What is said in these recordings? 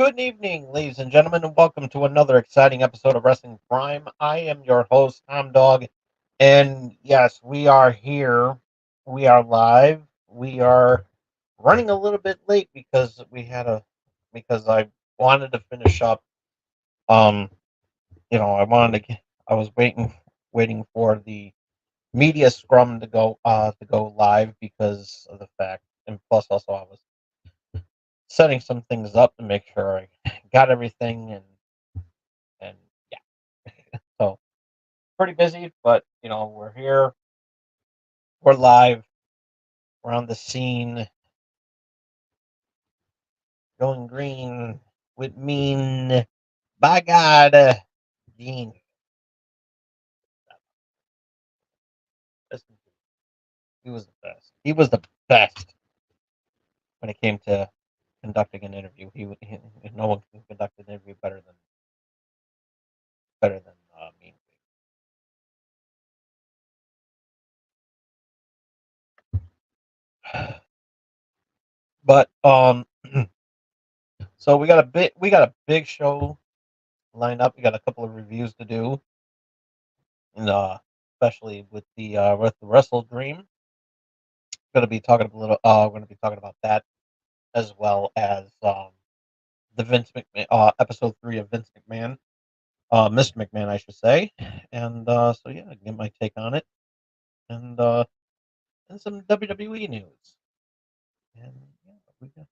Good evening, ladies and gentlemen, and welcome to another exciting episode of Wrestling Prime. I am your host, Tom Dog, and yes, we are here. We are live. We are running a little bit late because I wanted to finish up. Um, I wanted to. I was waiting for the media scrum to go live because of the fact, and plus also I was setting some things up to make sure I got everything and yeah. So pretty busy, but we're here, we're live, we're on the scene, going green with mean. By God, Dean. Listen, he was the best. He was the best when it came to conducting an interview. No one can conduct an interview better than Mean. But so we got a big show lined up. We got a couple of reviews to do, and especially with the Wrestle Dream. We're going to be talking about that as well as the Vince McMahon episode 3 of Vince McMahon, Mr. McMahon, I should say. And so yeah, get my take on it, and uh, and some WWE news, and yeah, we got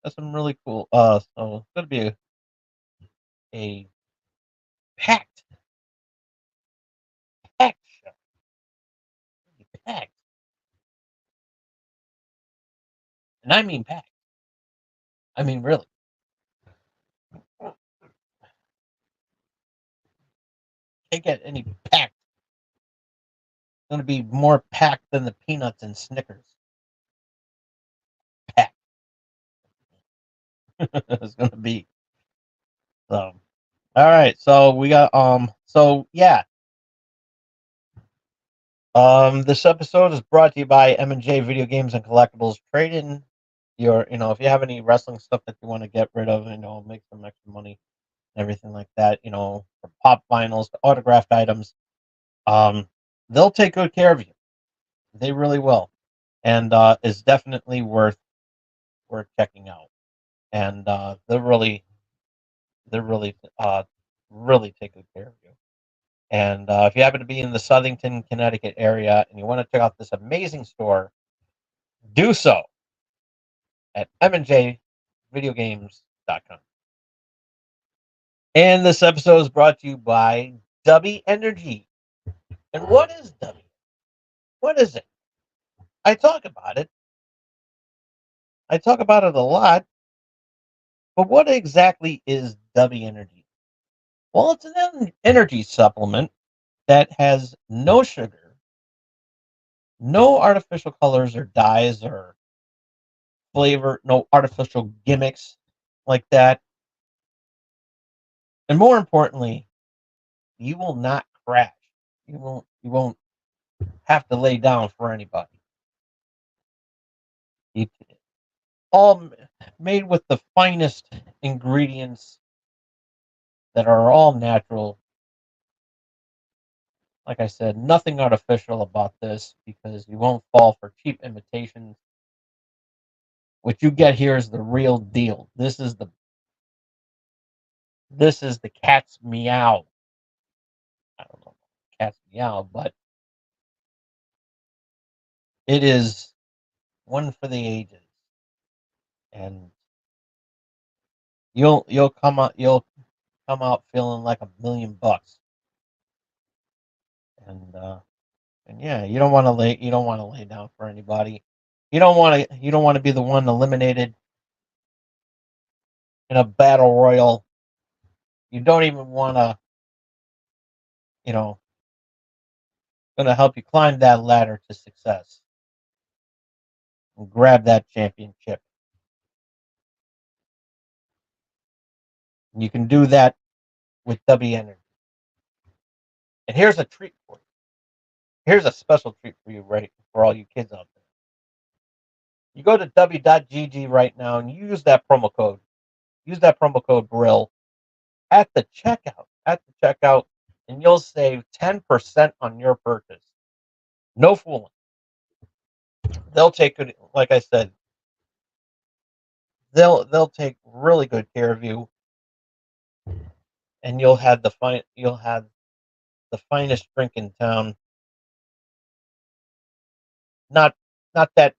that's some really cool. So it's going to be a packed, packed show, packed, and I mean packed. I mean really. Can't get any packed. It's going to be more packed than the peanuts and Snickers. Packed. It's going to be. So, all right. So we got So yeah. This episode is brought to you by M&J Video Games and Collectibles. Trade in if you have any wrestling stuff that you want to get rid of, make some extra money and everything like that. From pop vinyls to autographed items. Um, they'll take good care of you. They really will, and is definitely worth checking out. And they really take good care of you. And if you happen to be in the Southington, Connecticut area and you want to check out this amazing store, do so at mnjvideogames.com. And this episode is brought to you by Dubby Energy. And what is Dubby? What is it? I talk about it. I talk about it a lot. But what exactly is Dubby Energy? Well, it's an energy supplement that has no sugar, no artificial colors or dyes or flavor, no artificial gimmicks like that. And more importantly, you will not crash. You won't have to lay down for anybody. It, all made with the finest ingredients that are all natural. Like I said, nothing artificial about this because you won't fall for cheap imitations. What you get here is the real deal. This is the cat's meow. I don't know, cat's meow, but it is one for the ages, and you'll come out feeling like $1 million. And yeah, you don't want to lay down for anybody. You don't want to be the one eliminated in a battle royal. You don't even want to, you know, going to help you climb that ladder to success and grab that championship. And you can do that with W Energy. And here's a treat for you. Here's a special treat for you, right, for all you kids out there. You go to w.gg right now and you use that promo code. use that promo code Brill at the checkout, and you'll save 10% on your purchase. No fooling. They'll take good, like I said, they'll take really good care of you, and you'll have the finest drink in town. Not not that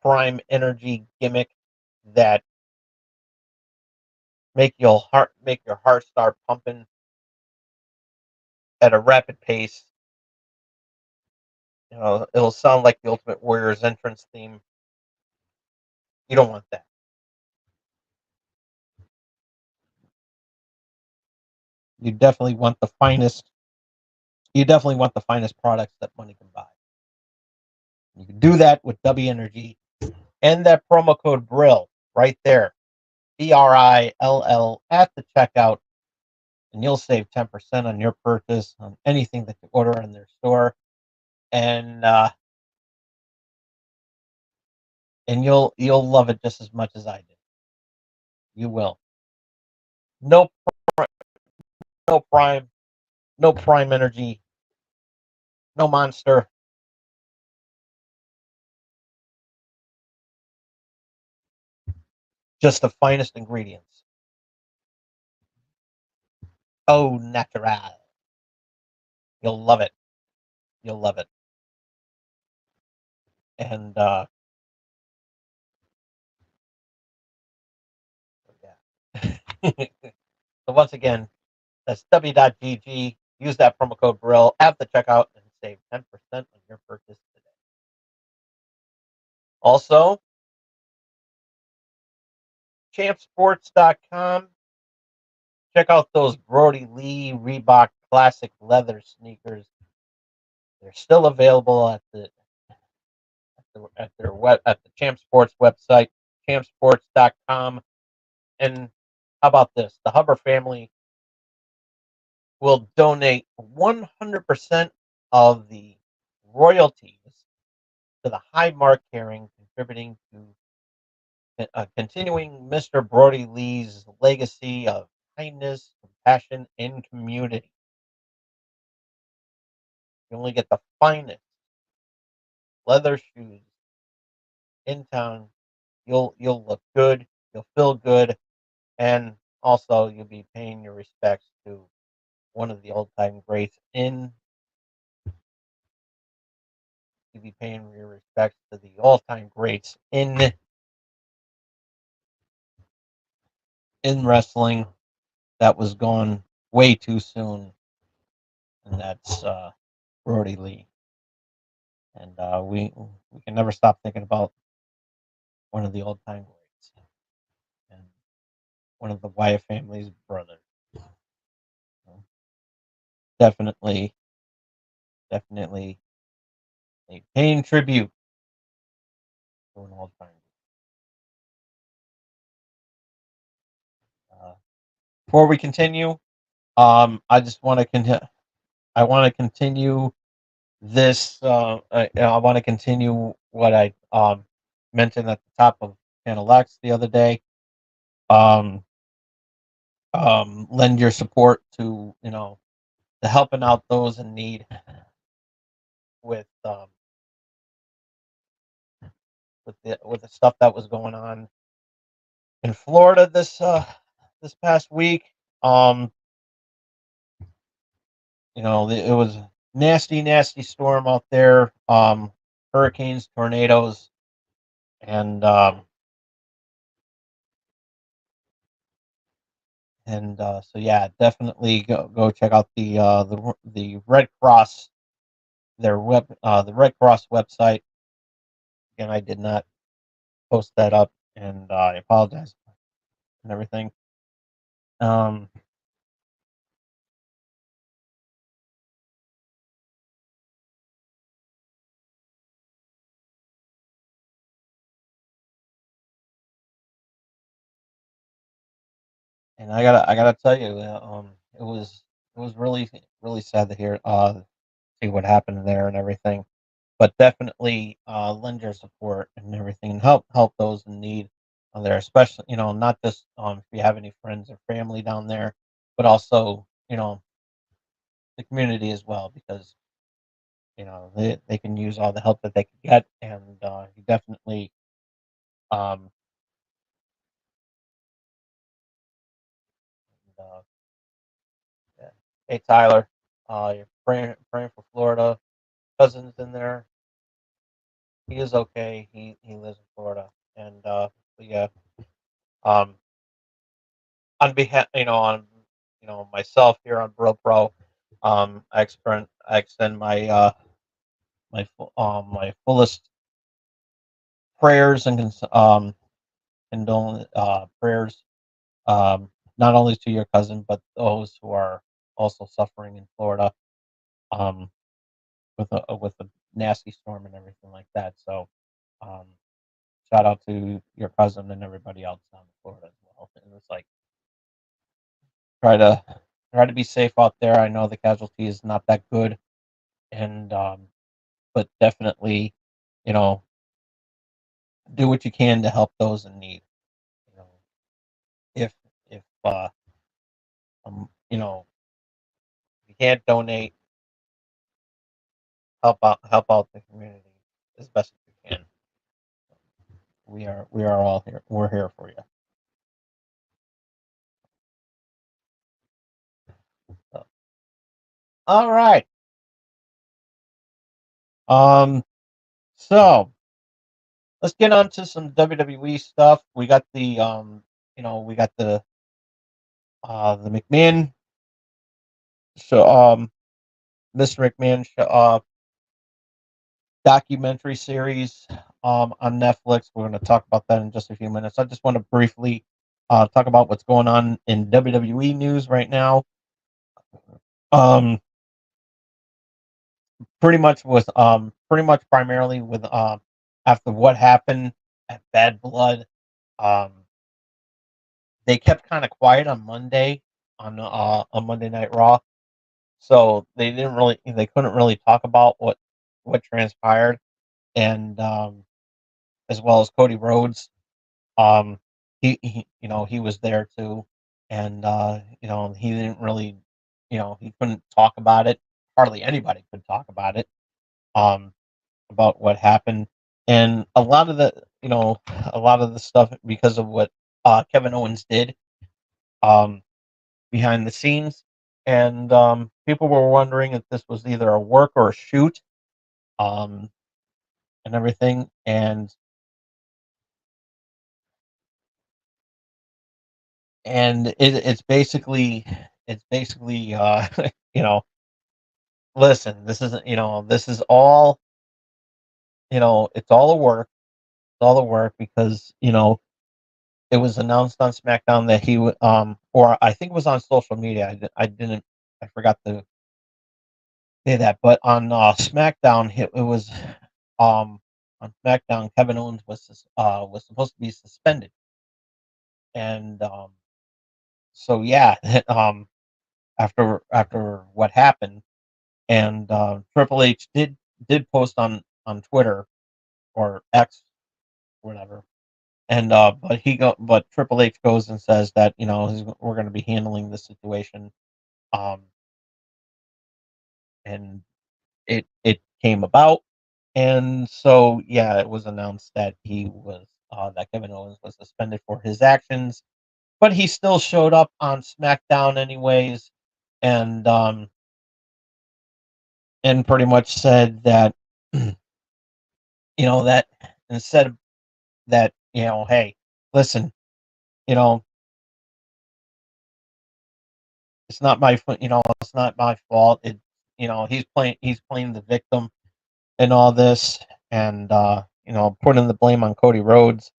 prime energy gimmick that make your heart start pumping at a rapid pace. It'll sound like the Ultimate Warrior's entrance theme. You don't want that. You definitely want the finest. You definitely want the finest products that money can buy. You can do that with W Energy and that promo code Brill right there, BRILL at the checkout, and you'll save 10% on your purchase on anything that you order in their store, and you'll love it just as much as I did. You will. No no prime, no prime energy, no monster. Just the finest ingredients. Oh, natural. You'll love it. You'll love it. And yeah. So once again, that's w.gg. Use that promo code Brill at the checkout and save 10% on your purchase today. Also, champsports.com. Check out those Brody Lee Reebok Classic leather sneakers. They're still available at the Champ Sports website, champsports.com. And how about this? The Hubbard family will donate 100% of the royalties to the High Mark Herring, contributing to continuing Mr. Brody Lee's legacy of kindness, compassion, and community. You only get the finest leather shoes in town. You'll look good, you'll feel good, and also you'll be paying your respects to one of the old time greats in you'll be paying your respects to the all time greats in wrestling that was gone way too soon, and that's Brody Lee. And we can never stop thinking about one of the old time greats and one of the Wyatt family's brothers. So definitely, definitely a paying tribute to an old time. Uh, Before we continue, I just want to I want to continue this. I want to continue what I mentioned at the top of Channel X the other day. Um, Lend your support to to helping out those in need with with the stuff that was going on in Florida this past week. Um, it was nasty, nasty storm out there. Hurricanes, tornadoes, and so yeah, definitely go check out the Red Cross the Red Cross website. Again, I did not post that up, and I apologize and everything. Um, and I gotta tell you, it was really sad to hear see what happened there and everything. But definitely lend your support and everything, and help those in need. on there, especially not just if you have any friends or family down there, but also the community as well, because they can use all the help that they can get, and you definitely um, uh, yeah. Hey Tyler, you're praying for Florida. Cousins in there. He is okay. He lives in Florida, and but yeah. Um, on behalf, on myself here on Bro Pro, I extend my fullest prayers and condolence prayers, not only to your cousin but those who are also suffering in Florida, um, with a nasty storm and everything like that. So, um, shout out to your cousin and everybody else down in Florida as well. And it's like try to try to be safe out there. I know the casualty is not that good, and but definitely, you know, do what you can to help those in need. You know, if you can't donate, help out the community as best as you can. We are all here. We're here for you. So, all right. Um. So let's get on to some WWE stuff. We got the McMahon show, Mr. McMahon documentary series on Netflix. We're going to talk about that in just a few minutes. I just want to briefly talk about what's going on in WWE news right now. Um, pretty much primarily with after what happened at Bad Blood. Um, they kept kind of quiet on Monday on Monday Night Raw, so they couldn't really talk about what transpired, and as well as Cody Rhodes. Um, he was there too, and he didn't really, he couldn't talk about it. Hardly anybody could talk about it. Um, about what happened, and a lot of the stuff because of what Kevin Owens did um, behind the scenes, and people were wondering if this was either a work or a shoot, um, and everything, and it's basically you know listen, this is all, it's all a work. It's all a work because it was announced on SmackDown that or I think it was on social media. I didn't, I forgot to say that, but on SmackDown, it was um on SmackDown, Kevin Owens was supposed to be suspended, and so yeah, after what happened, and Triple H did post on Twitter or X, whatever. And but Triple H goes and says that we're going to be handling the situation, um, and it came about, and so yeah, it was announced that that Kevin Owens was suspended for his actions, but he still showed up on SmackDown anyways, and pretty much said that that instead of that, hey, listen, you know, it's not my fault. He's playing the victim in all this, and putting the blame on Cody Rhodes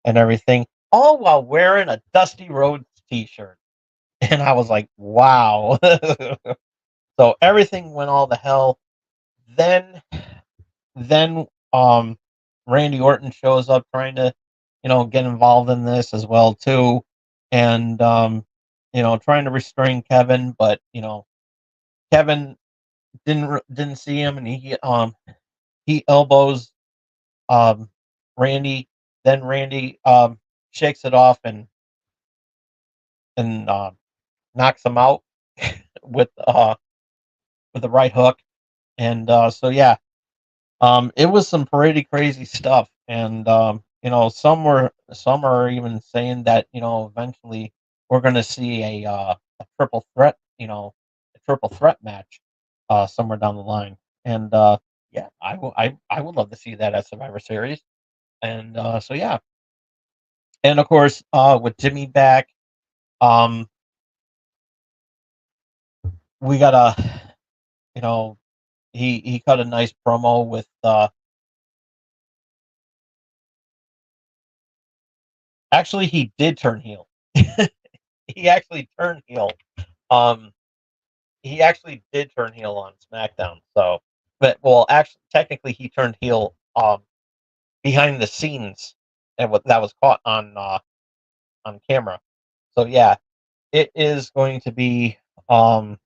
and everything, all while wearing a Dusty Rhodes T-shirt. And I was like, wow. So everything went all to hell. Then, then, Randy Orton shows up trying to, get involved in this as well too, and trying to restrain Kevin, but Kevin didn't see him, and he elbows um Randy. Then Randy shakes it off and knocks him out with with the right hook. And so yeah, it was some pretty crazy stuff. And some are even saying that eventually we're going to see a triple threat, a triple threat match somewhere down the line. And yeah, I would love to see that at Survivor Series. And so yeah, and of course with Jimmy back, um, we got a you know he cut a nice promo with actually he did turn heel. He actually turned heel. Um, he actually did turn heel on SmackDown. So, but well, actually, technically, he turned heel behind the scenes, and what that was caught on camera. So yeah, it is going to be um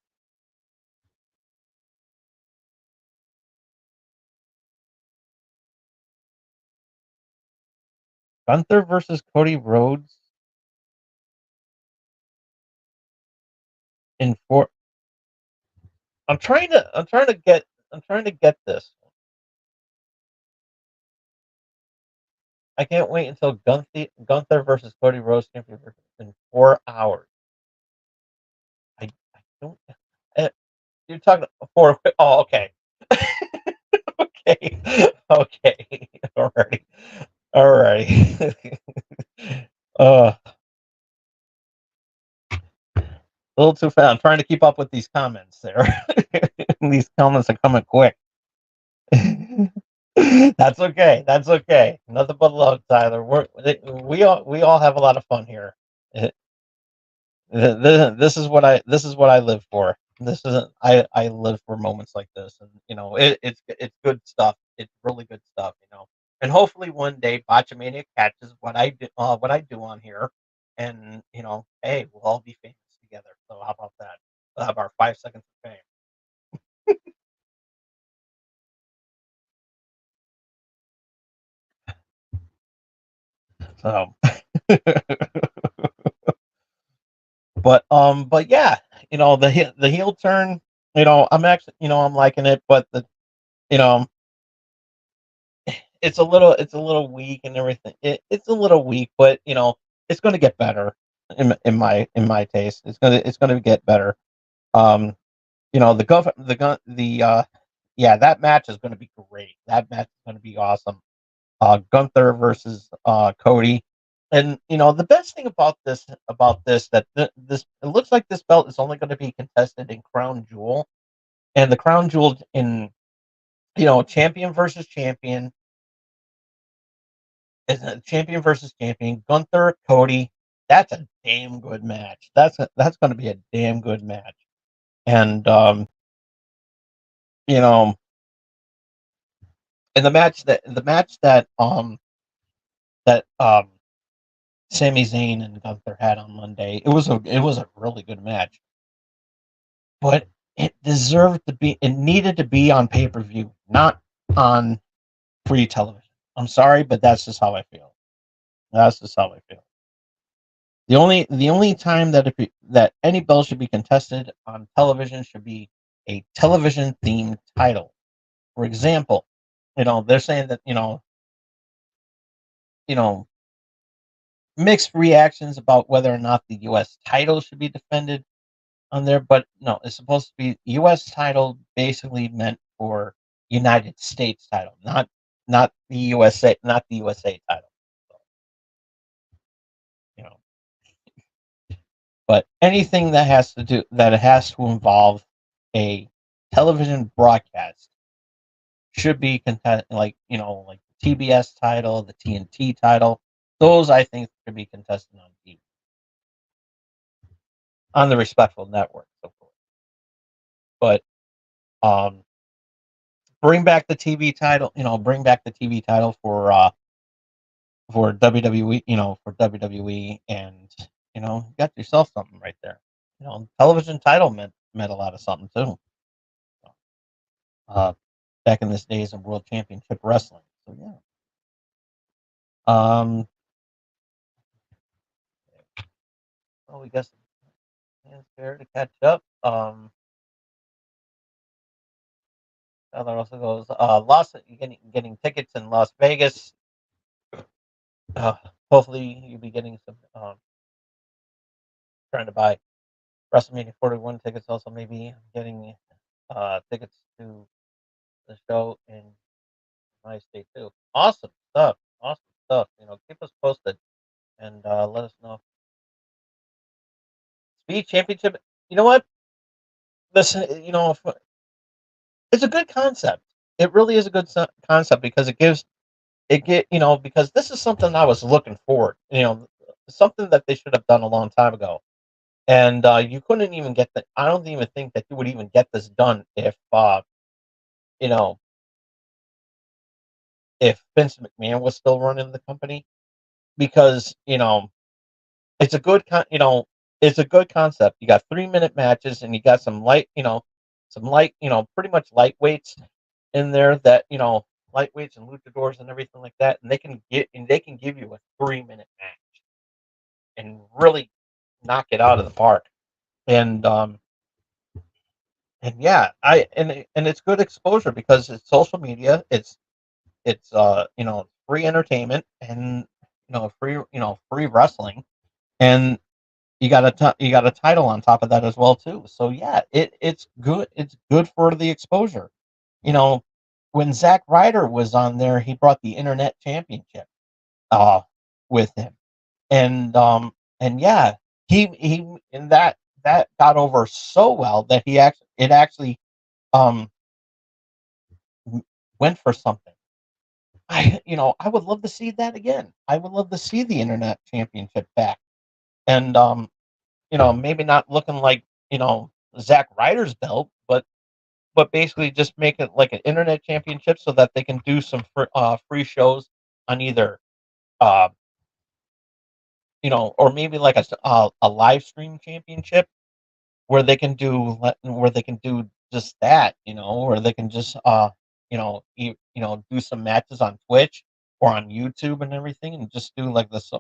Gunther versus Cody Rhodes in four. I'm trying to get this. I can't wait until Gunther versus Cody Rhodes championship in 4 hours. I don't. Uh, you're talking four. Oh, okay. Okay. Okay. Alrighty. Alrighty. A little too fast. I'm trying to keep up with these comments there. These comments are coming quick. That's okay. That's okay. Nothing but love, Tyler. We all have a lot of fun here. This is what I live for. This isn't I live for moments like this, and it's good stuff. It's really good stuff, And hopefully one day Botchamania catches what I do on here, and hey, we'll all be famous together. So how about that? We'll have our 5 seconds of fame. So, but yeah, the heel turn. I'm actually, I'm liking it, but you know, it's a little weak and everything. It's a little weak, but it's going to get better in my taste. It's going to get better. Um, yeah, that match is going to be great. That match is going to be awesome. Gunther versus Cody, and the best thing about this that this it looks like this belt is only going to be contested in Crown Jewel, and the Crown Jewel in champion versus champion is a champion versus champion. Gunther, Cody. That's a damn good match. That's going to be a damn good match. And you know, and the match that Sami Zayn and Gunther had on Monday, it was a really good match. But it deserved to be. It needed to be on pay per view, not on free television. I'm sorry, but that's just how I feel. That's just how I feel. The only time that that any belt should be contested on television should be a television themed title. For example, they're saying that you know mixed reactions about whether or not the U.S. title should be defended on there, but no, it's supposed to be U.S. title basically meant for United States title, not the USA, not the USA title. So, you know, but anything that it has to involve a television broadcast should be contested, like like the TBS title, the TNT title. Those I think should be contested on TV, on the respectful networks, of course. But um, bring back the TV title. Bring back the TV title for WWE. For WWE, and you got yourself something right there. Television title meant a lot of something too. Uh, back in this days of World Championship Wrestling. So yeah. Um, Oh, we got some fans there to catch up. Tyler also goes, getting tickets in Las Vegas. Uh, hopefully you'll be getting some, trying to buy WrestleMania 41 tickets. Also, maybe getting tickets to the show in my state too. Awesome stuff. Awesome stuff. Keep us posted and let us know. Speed Championship. You know what? Listen, it's a good concept. It really is a good concept because because this is something I was looking forward. Something that they should have done a long time ago. And you couldn't even get that. I don't even think that you would even get this done you know, if Vince McMahon was still running the company, because it's a it's a good concept. You got 3-minute matches, and you got some light, pretty much lightweights in there that lightweights and luchadors and everything like that, and they can give you a 3-minute match and really knock it out of the park. And yeah, and it's good exposure because it's social media. It's free entertainment and free wrestling, and you got a title on top of that as well too. So yeah, it's good. It's good for the exposure. You know, when Zack Ryder was on there, he brought the Internet Championship uh with him, and yeah, he and that got over so well that it actually um went for something. I would love to see that again. I would love to see the Internet Championship back, and maybe not looking like Zack Ryder's belt, but basically just make it like an Internet Championship so that they can do some free shows on either uh or maybe like a live stream championship where they can do just that, where they can just do some matches on Twitch or on YouTube and everything, and just do like this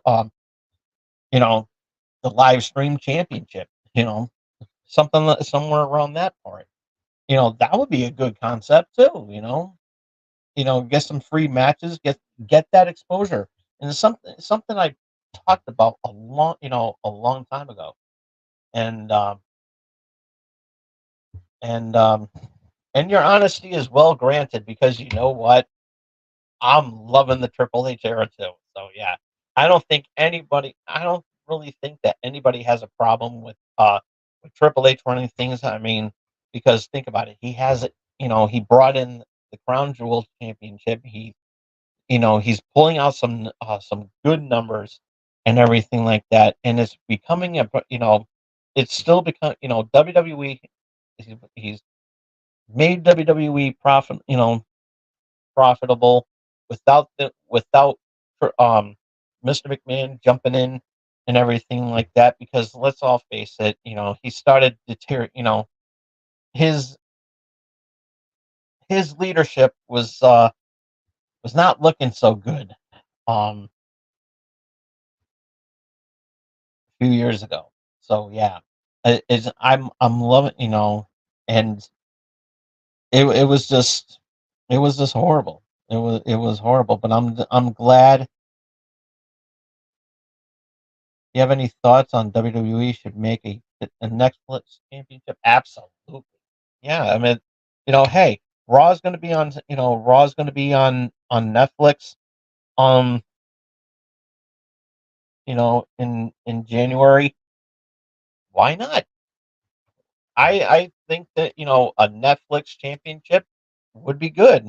you know the live stream championship, somewhere around that part. That would be a good concept too. Get some free matches, get that exposure, and it's something I talked about a long time ago, and and um, and your honesty is well granted because you know what, I'm loving the Triple H era too. So yeah, I don't really think that anybody has a problem with Triple H running things. I mean, because think about it, he has it. He brought in the Crown Jewel Championship. He's pulling out some good numbers and everything like that, and it's becoming it's still become WWE. He's made WWE profitable without Mr. McMahon jumping in and everything like that. Because let's all face it, he started his his leadership was not looking so good a few years ago. So yeah, I'm loving and it was just horrible. It was horrible. But I'm glad. You have any thoughts on WWE should make a Netflix championship? Absolutely. Yeah, I mean, hey, Raw's going to be on Netflix. Um, in January. Why not? I think that a Netflix championship would be good.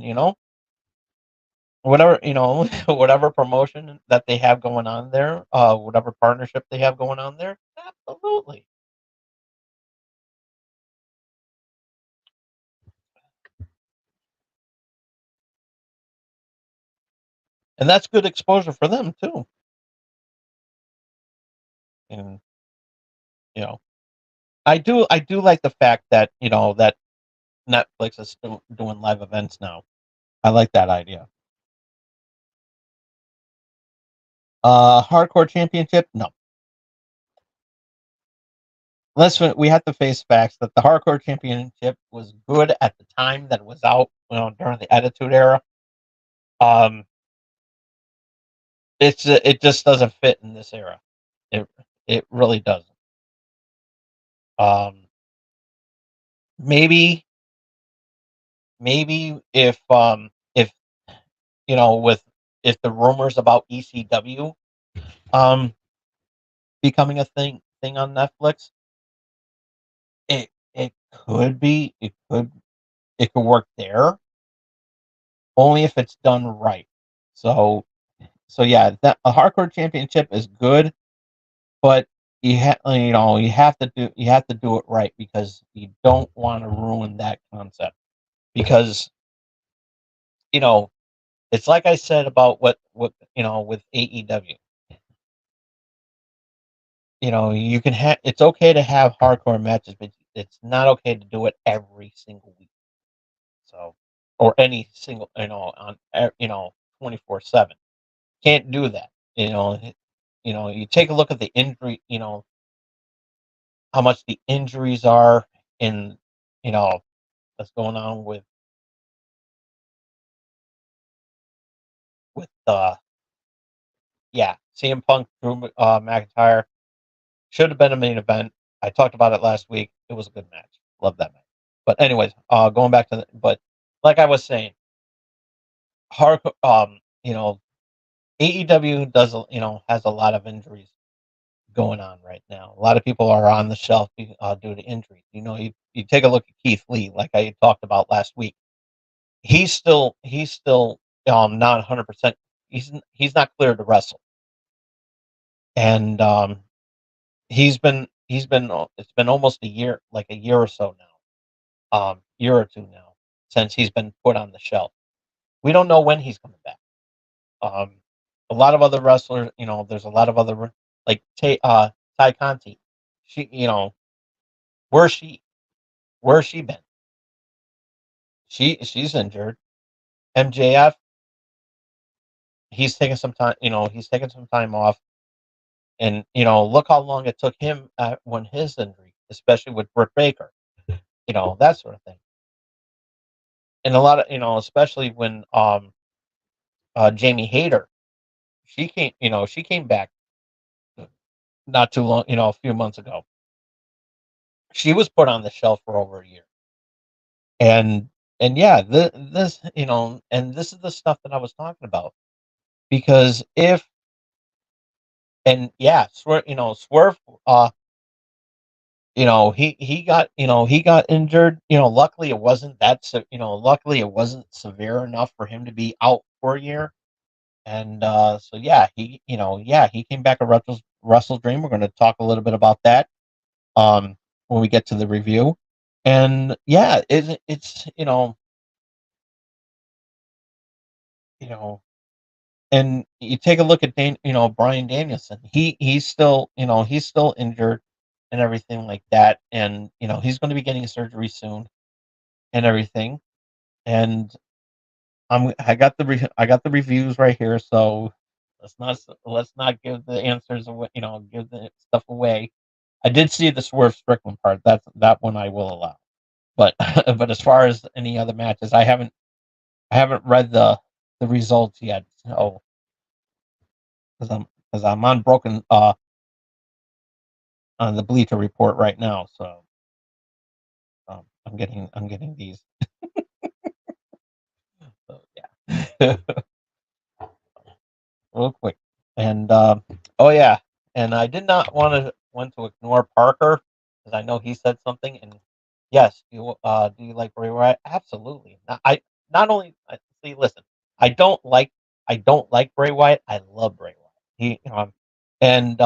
Whatever whatever promotion that they have going on there, whatever partnership they have going on there, absolutely. And that's good exposure for them too. And you know, I do like the fact that that Netflix is still doing live events now. I like that idea. Hardcore championship? No. we have to face facts that the Hardcore Championship was good at the time that it was out, during the Attitude Era. Um, it just doesn't fit in this era. It it really doesn't. Um, maybe if with if the rumors about ECW um becoming a thing on Netflix, it could be it could work there, only if it's done right. So yeah, that a Hardcore Championship is good, but you have to do it right, because you don't want to ruin that concept, because you know it's like I said about what with AEW. You can have it's okay to have hardcore matches, but it's not okay to do it every single week. So, or any single, 24/7. Can't do that. You take a look at the injury. How much the injuries are in, what's going on with yeah, CM Punk, Drew McIntyre should have been a main event. I talked about it last week. It was a good match. Love that match. But anyways, going back to but like I was saying, hard, AEW has a lot of injuries going on right now. A lot of people are on the shelf due to injuries. You take a look at Keith Lee, like I talked about last week. He's still not 100%. He's not cleared to wrestle, and it's been almost a year, like a year or so now, year or two now, since he's been put on the shelf. We don't know when he's coming back. Um, a lot of other wrestlers, there's a lot of other, like Ty Conti. She, where's she? Where's she been? She's injured. MJF, he's taking some time. He's taking some time off, and look how long it took him when his injury, especially with Britt Baker. That sort of thing. And a lot of especially when Jamie Hayter, she came back not too long, a few months ago. She was put on the shelf for over a year. And yeah, this and this is the stuff that I was talking about, because if and yeah, Swerve, he got injured. Luckily it wasn't luckily it wasn't severe enough for him to be out for a year. And so yeah, he came back at Russell's Dream. We're going to talk a little bit about that when we get to the review. And yeah, it's you know and you take a look at Brian Danielson. He's still injured and everything like that, and he's going to be getting surgery soon and everything. And I got the reviews right here, so let's not give the answers away, give the stuff away. I did see the Swerve Strickland part. That one I will allow. But but as far as any other matches, I haven't read the results yet. So because I'm on broken on the Bleacher Report right now, so I'm getting these. So yeah, real quick. And oh yeah, and I did not want to ignore Parker, because I know he said something. And yes, do you like Bray Wyatt? Absolutely. Not only see, listen, I don't like Bray Wyatt. I love Bray Wyatt. And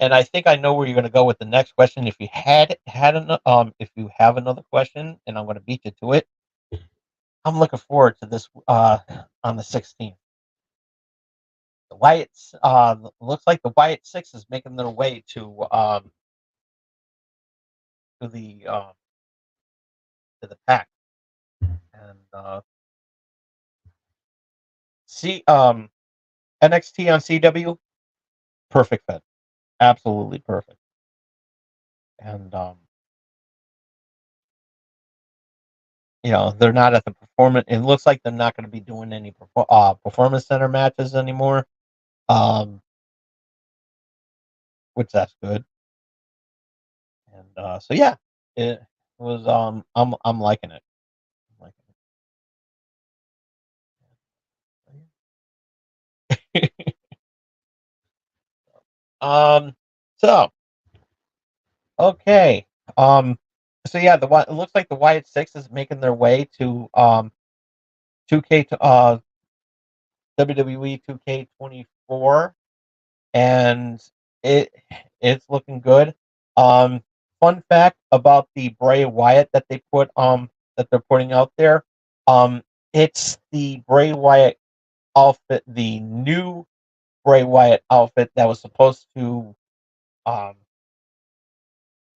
and I think I know where you're going to go with the next question. If you if you have another question, and I'm going to beat you to it, I'm looking forward to this on the 16th. The Wyatt's looks like the Wyatt Six is making their way to the um to the pack. And see NXT on CW, perfect fit, absolutely perfect. and they're not at the performance. It looks like they're not going to be doing any performance center matches anymore. Um, which that's good. And so yeah, it was. I'm liking it. I'm liking it. So okay. Um, so yeah, it looks like the Wyatt Six is making their way to 2K WWE 2K24, and it it's looking good. Um, Fun fact about the Bray Wyatt that they're putting out there. Um, it's the Bray Wyatt outfit, the new Bray Wyatt outfit that was supposed to um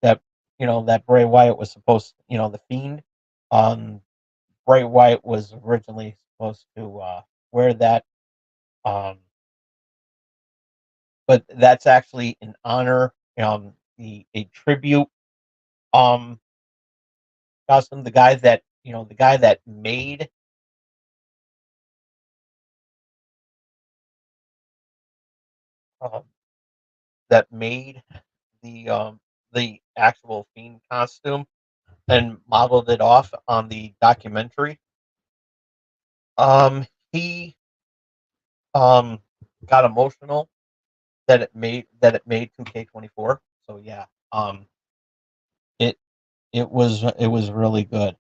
that that Bray Wyatt was supposed the Fiend. Um, Bray Wyatt was originally supposed to wear that. Um, but that's actually an honor, the a tribute um costume. The guy um, that made the actual Fiend costume and modeled it off on the documentary. He um got emotional that it made 2K24. So yeah, it it was really good.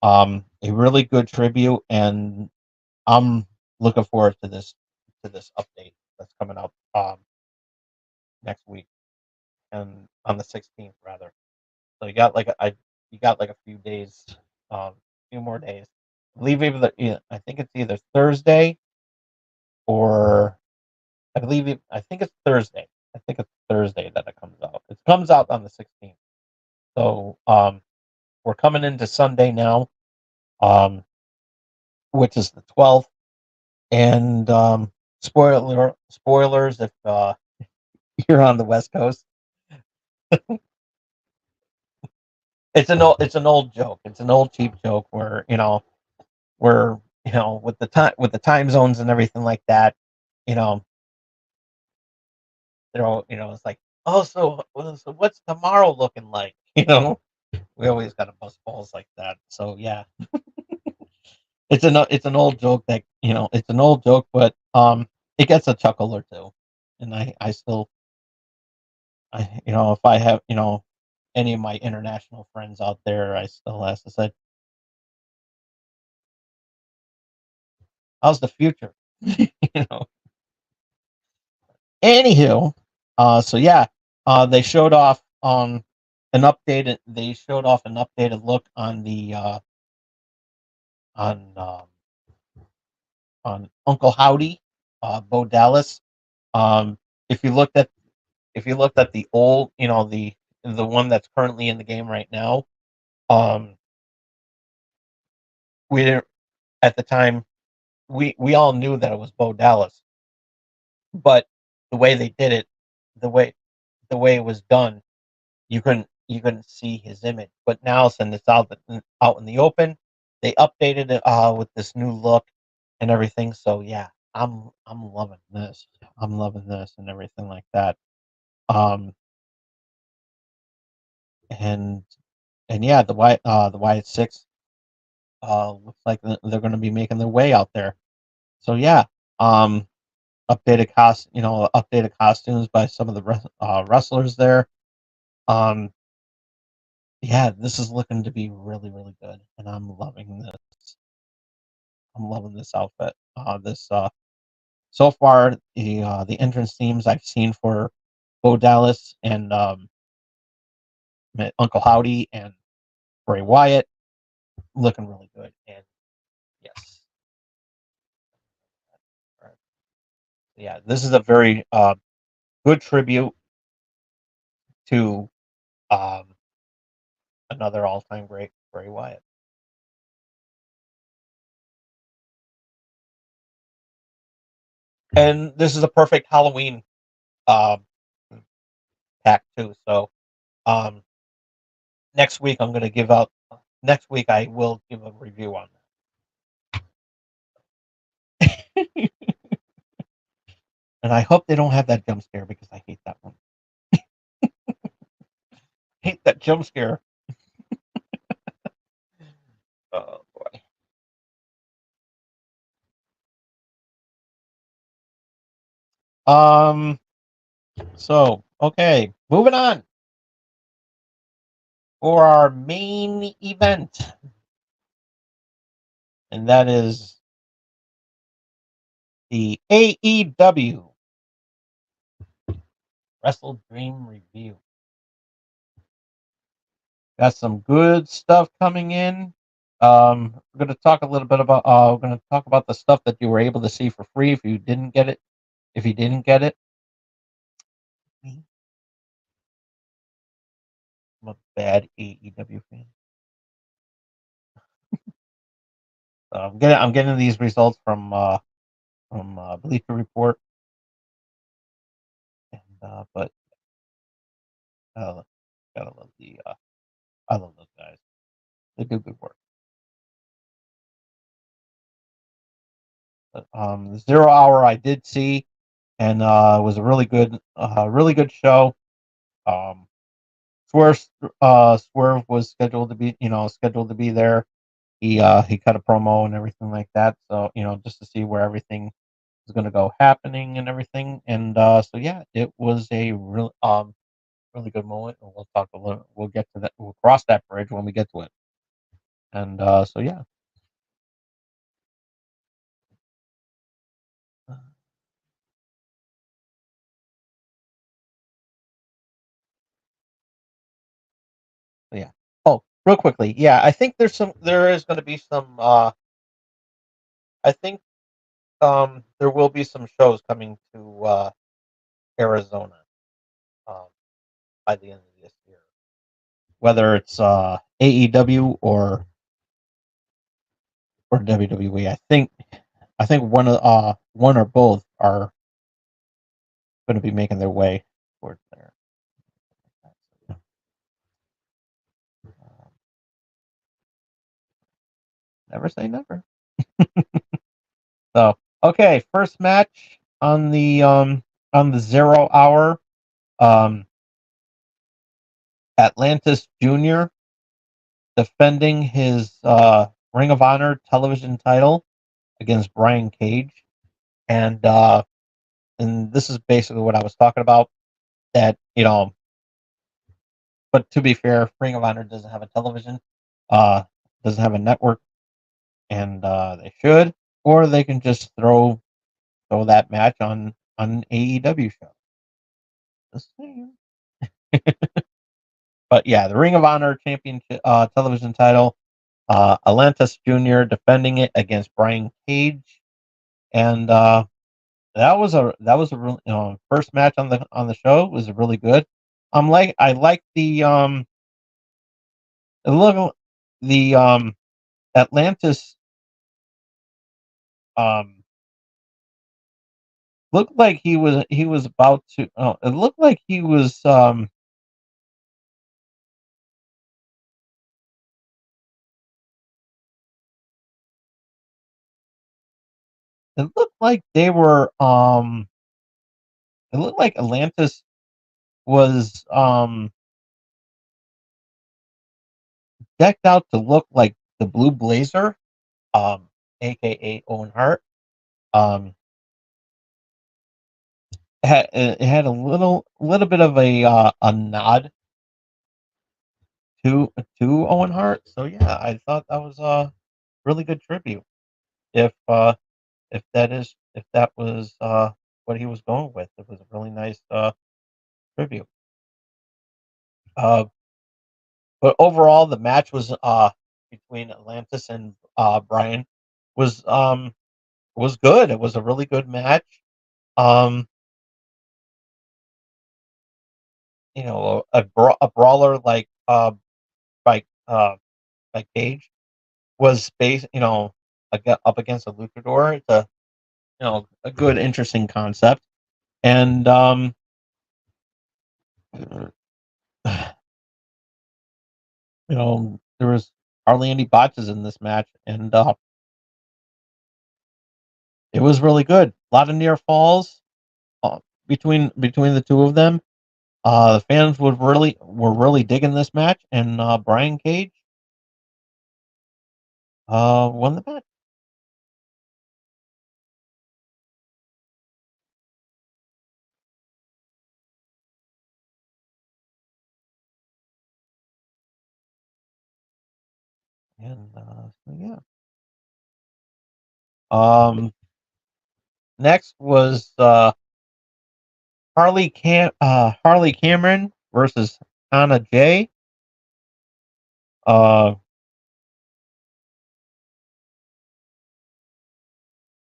A really good tribute, and I'm looking forward to this update that's coming up next week and on the 16th rather. So you got like a few days, few more days. I believe I think it's either Thursday or I think it's Thursday. I think it's Thursday that it comes out. It comes out on the 16th. So we're coming into Sunday now, um, which is the 12th. And spoilers if you're on the West Coast. It's an old joke. It's an old cheap joke where with the time zones and everything like that, you know, it's like, oh, so what's tomorrow looking like? We always got to bust balls like that. So yeah, it's an old joke it's an old joke, but it gets a chuckle or two, and I still if I have any of my international friends out there, I still ask. I said, "How's the future?" you know. Anywho, so yeah, they showed off an updated look on on Uncle Howdy, Bo Dallas. Um, if you looked at the old, the one that's currently in the game right now, um, we didn't at the time we all knew that it was Bo Dallas, but the way they did it, the way the way it was done, you couldn't see his image. But now since it's out in the open, they updated it with this new look and everything. So yeah, I'm loving this. I'm loving this and everything like that. Um and and yeah, the Wyatt Six looks like they're going to be making their way out there. So yeah, um updated costumes by some of the wrestlers there. Um yeah, this is looking to be really, really good, and I'm loving this. I'm loving this outfit. This So far the entrance themes I've seen for Bo Dallas and Uncle Howdy and Bray Wyatt looking really good. And yes, yeah, this is a very good tribute to um, another all-time great, Bray Wyatt. And this is a perfect Halloween um, pack too. So next week I'm going to give out. Next week I will give a review on that. And I hope they don't have that jump scare because I hate that one. Hate that jump scare. Oh boy. So okay, moving on for our main event, and that is the AEW Wrestle Dream review. Got some good stuff coming in. We're going to talk a little bit about. We're going to talk about the stuff that you were able to see for free if you didn't get it. If you didn't get it, I'm a bad AEW fan. I'm getting these results from Bleacher Report, and but uh, gotta love the I love those guys. They do good work. But, the 0 Hour I did see, and it was a really good show. Um, Swerve was scheduled to be there. He cut a promo and everything like that. So just to see where everything is going to go happening and everything. And so yeah, it was a really good moment. And we'll talk a little. We'll get to that. We'll cross that bridge when we get to it. And so yeah. Yeah. Oh, real quickly. Yeah, I think there is going to be some I think there will be some shows coming to Arizona um by the end of this year. Whether it's AEW or WWE. I think one or both are going to be making their way towards there. Never say never. So okay, first match on the 0 Hour. Um, Atlantis Junior defending his Ring of Honor television title against Brian Cage, and this is basically what I was talking about. That but to be fair, Ring of Honor doesn't have a television, uh, doesn't have a network, and they should, or they can just throw that match on an AEW show. Just saying. But yeah, the Ring of Honor Championship television title, Atlantis Junior defending it against Brian Cage, and that was a real first match on the show was really good. I like the look the Atlantis um looked like he was about to it looked like he was it looked like they were it looked like Atlantis was decked out to look like the Blue Blazer, aka Owen Hart. Um it had a little bit of a nod to Owen Hart. So yeah, I thought that was a really good tribute. If if that was what he was going with, it was a really nice tribute. Uh, but overall, the match was between Atlantis and Brian was um was good. It was a really good match. Um, a brawler like like Cage was up against a luchador. It's a good, interesting concept. And There was hardly any botches in this match, and it was really good. A lot of near falls uh, between the two of them. The fans were really digging this match, and Brian Cage won the match. And so yeah. Um, Next was Harley Cameron versus Anna Jay. Uh,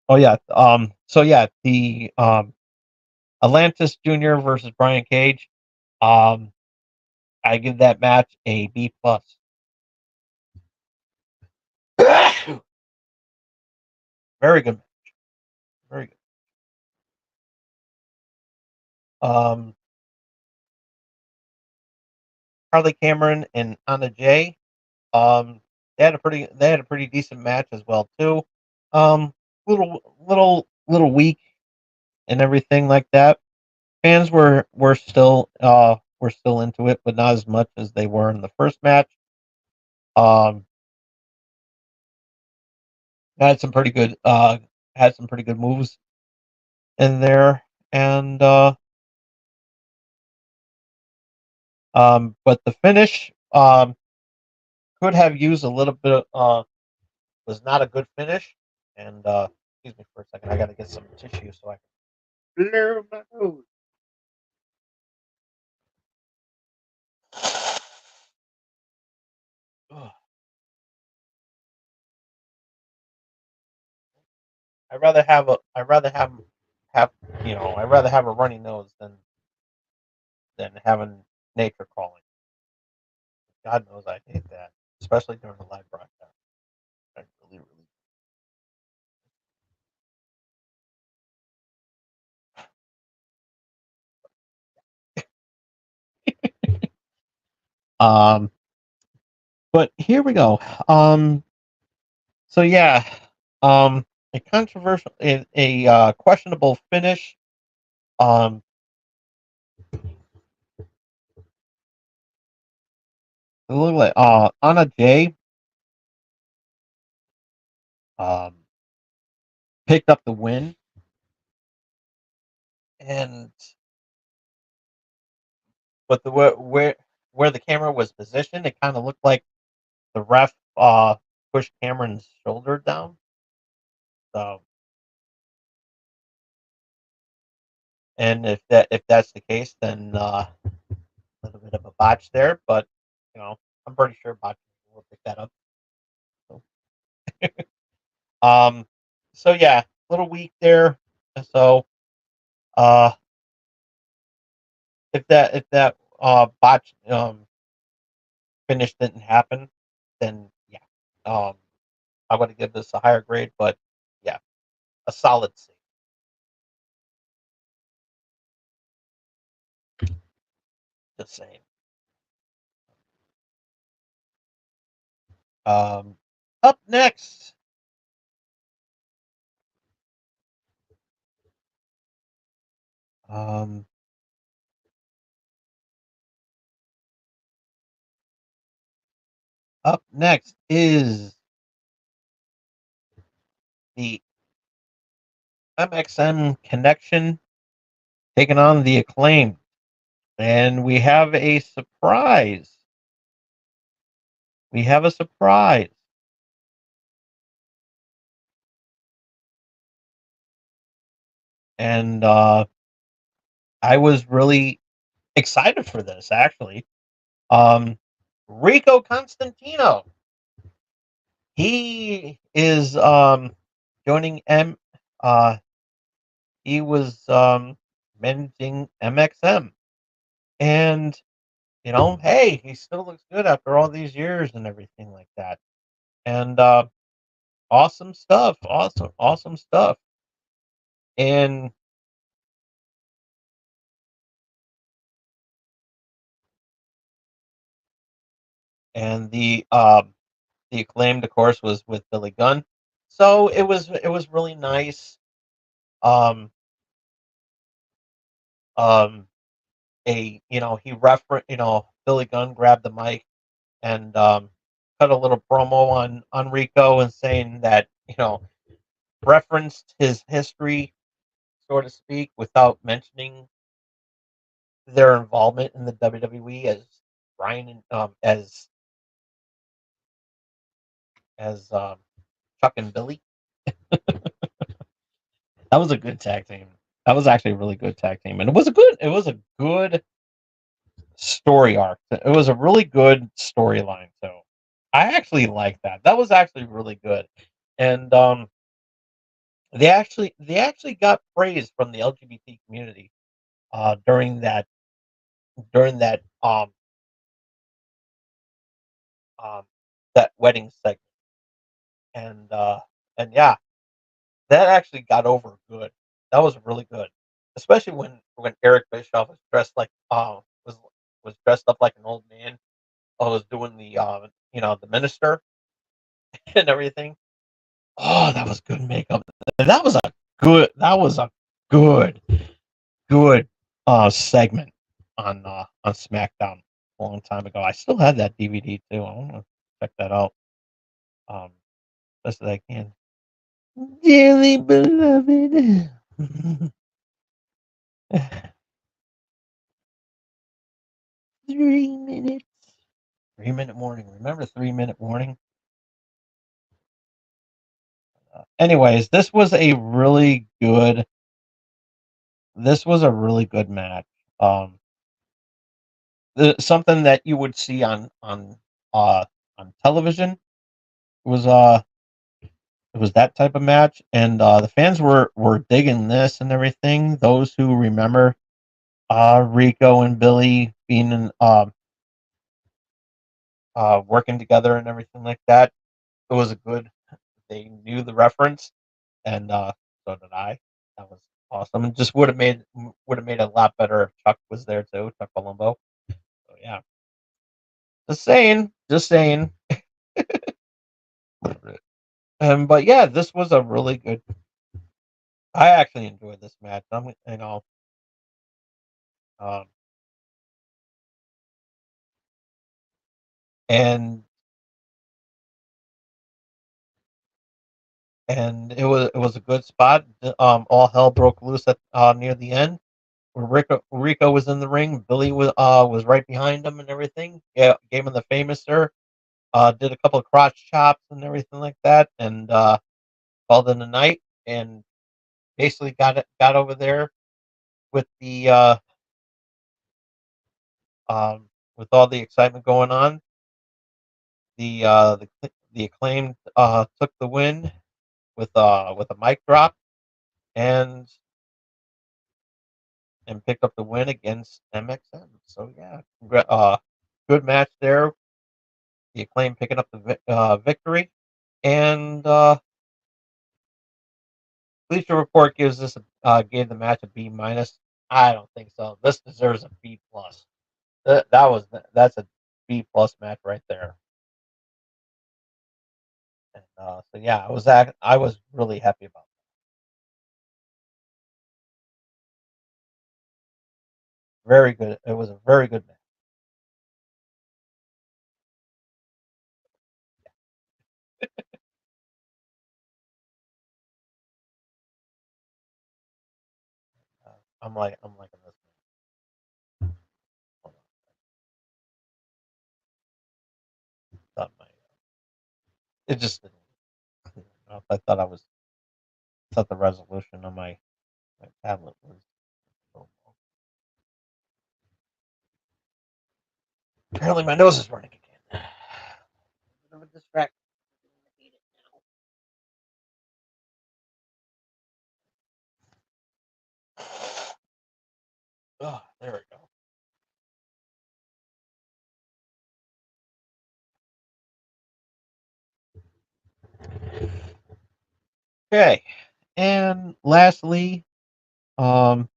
oh yeah. So yeah, the Atlantis Jr. versus Brian Cage. Um, I give that match a B plus. Very good. Very good. Um, Harley Cameron and Anna Jay. Um, they had a pretty decent match as well too. Um, little weak and everything like that. Fans were still into it, but not as much as they were in the first match. Um, had some pretty good had some pretty good moves in there, and but the finish could have used a little bit. Was not a good finish, and excuse me for a second. I got to get some tissue so I can clear my nose. I'd rather have I'd rather have a runny nose than having nature calling. God knows I hate that, especially during the live broadcast. I really, really. Um, but here we go. So yeah, um, a questionable finish. Um, it looked like Anna Jay um picked up the win, and but the where the camera was positioned, it kind of looked like the ref pushed Cameron's shoulder down. So, and if that's the case, then a little bit of a botch there. But you know, I'm pretty sure botch will pick that up. So, um, so yeah, a little weak there. So, uh, if that botch finish didn't happen, then yeah, I would have given this a higher grade. But yeah, a solid C. Just saying. Um, Up next, um, up next is the MXM Connection taking on the Acclaim, and we have a surprise. We have a surprise, and I was really excited for this. Actually, um, Rico Constantino. He is joining M. Uh, he was managing MXM, and hey, he still looks good after all these years and everything like that. And awesome stuff, awesome stuff. And and the Acclaimed, of course, was with Billy Gunn. So it was really nice. Um, um, he referenced, Billy Gunn grabbed the mic and cut a little promo on Rico and saying that referenced his history, so to speak, without mentioning their involvement in the WWE as Brian and as Chuck and Billy. That was a good tag team. That was actually a really good tag team, and it was a good story arc. It was a really good storyline too. I actually liked that. That was actually really good, and they actually got praise from the LGBT community during that um that wedding segment, and yeah, that actually got over good. That was really good, especially when Eric Bischoff was dressed like was dressed up like an old man. Was doing the minister and everything. Oh, that was good makeup. That was a good good segment on SmackDown a long time ago. I still have that DVD too. I want to check that out um best as I can. Dearly beloved. 3 minutes. 3 minute warning. Remember 3 minute warning? Anyways, this was a really good match. Um, something that you would see uh on television. Was it was that type of match, and the fans were digging this and everything. Those who remember Rico and Billy being working together and everything like that, it was a good. They knew the reference, and so did I. That was awesome. It just would have made it a lot better if Chuck was there too, Chuck Palumbo. So yeah, just saying, just saying. But yeah, this was a really good. I actually enjoyed this match. Um, and and it was a good spot. All hell broke loose at near the end, where Rico was in the ring. Billy was right behind him and everything. Yeah, gave him the famous sir. Did a couple of crotch chops and everything like that, and called in the night, and basically got over there with the with all the excitement going on. The acclaimed took the win with a mic drop, and picked up the win against MXM. So yeah, good match there. The acclaim picking up the victory, and Bleacher Report gave the match a B minus. I don't think so. This deserves a B plus. That's a B plus match right there. And so yeah, I was really happy about it. Very good. It was a very good match. I'm liking this. Hold on. It just didn't. I thought the resolution on my tablet was. So apparently, my nose is running again. Bit of a distraction. Oh, there we go. Okay, and lastly, um,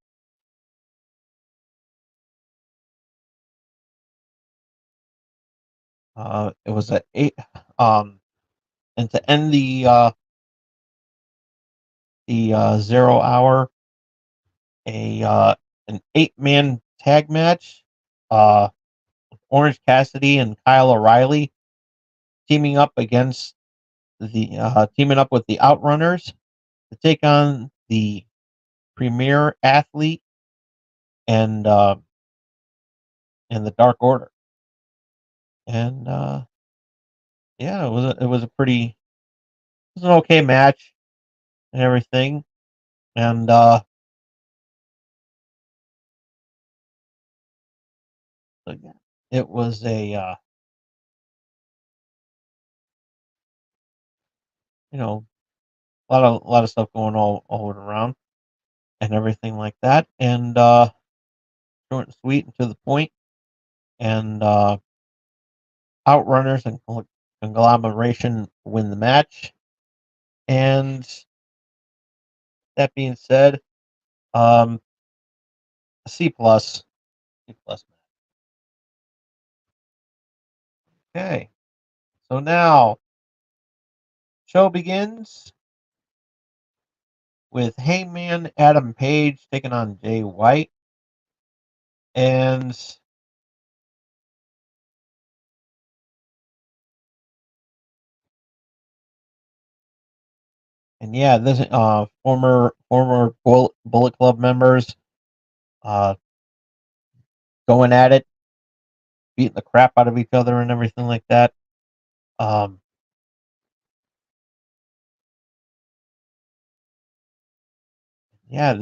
It was a eight. And to end the 0 hour, an 8-man tag match. Uh, Orange Cassidy and Kyle O'Reilly teaming up against teaming up with the Outrunners to take on the Premier Athlete and the Dark Order. And yeah, it was a pretty it was an okay match and everything. And so yeah, it was you know a lot of stuff going all around and everything like that. And short and sweet and to the point. And Outrunners and Conglomeration win the match. And that being said, um, C plus, C plus. Okay, so now show begins with Hangman Adam Page taking on Jay White, and yeah, this former Bullet Club members uh going at it, beating the crap out of each other and everything like that. Um, yeah, it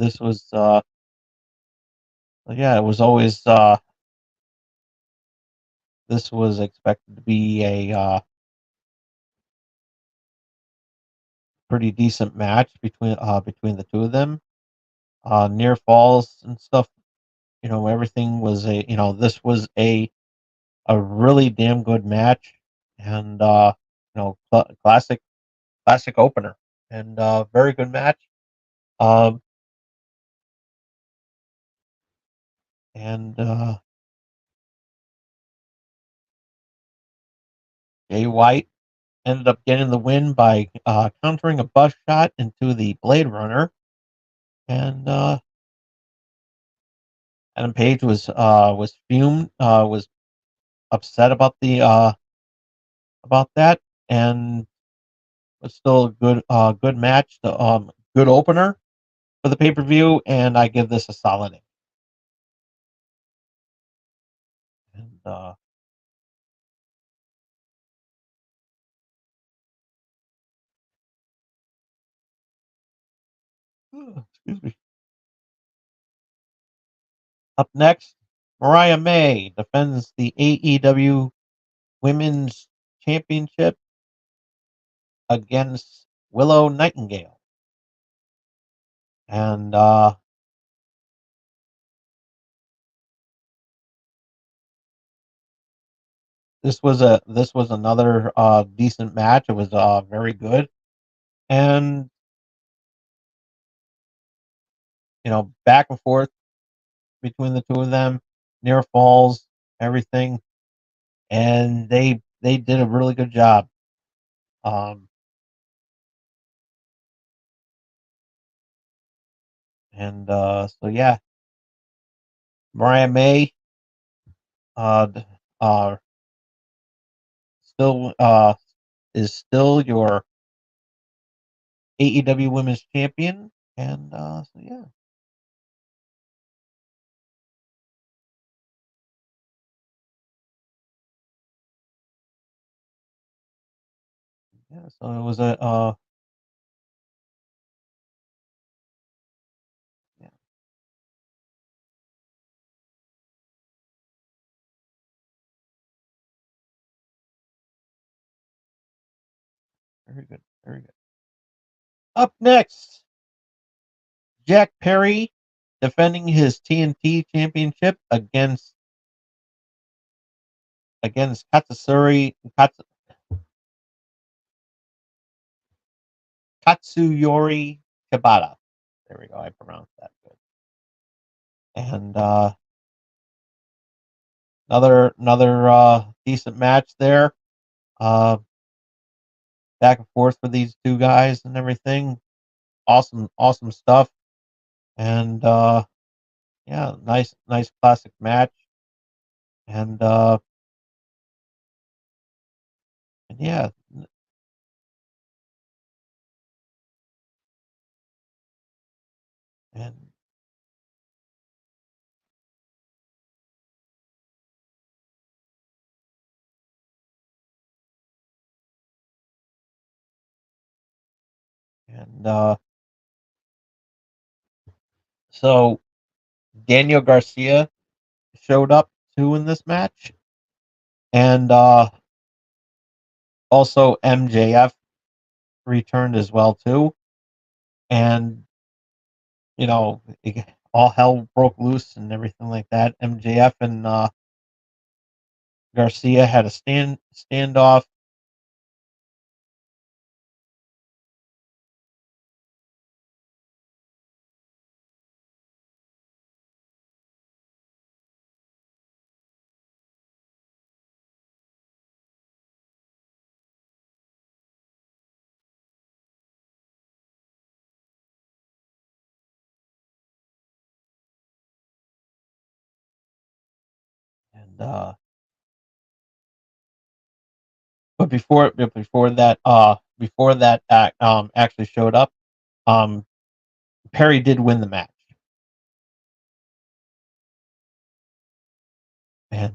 was always this was expected to be a pretty decent match between the two of them. Near falls and stuff. Everything was this was a really damn good match, and classic opener, and very good match. Um, and Jay White ended up getting the win by countering a bus shot into the Blade Runner, and Adam Page was upset about that, and it's still a good match, good opener for the pay per view, and I give this a solid 8. And excuse me. Up next, Mariah May defends the AEW Women's Championship against Willow Nightingale, and this was another decent match. It was very good, and back and forth between the two of them, near falls, everything, and they did a really good job. Um, and so yeah, Mariah May uh, uh, still is still your AEW Women's Champion, and so yeah, yeah. So it was a yeah, very good, very good. Up next, Jack Perry defending his TNT Championship against Katsuyori Shibata. There we go. I pronounced that good. And Another decent match there. Uh, Back and forth for these two guys and everything. Awesome stuff. And yeah, nice classic match. And yeah, and and so Daniel Garcia showed up too in this match, and also MJF returned as well too. And you know, all hell broke loose and everything like that. MJF and Garcia had a standoff, and before that act actually showed up, um Perry did win the match, and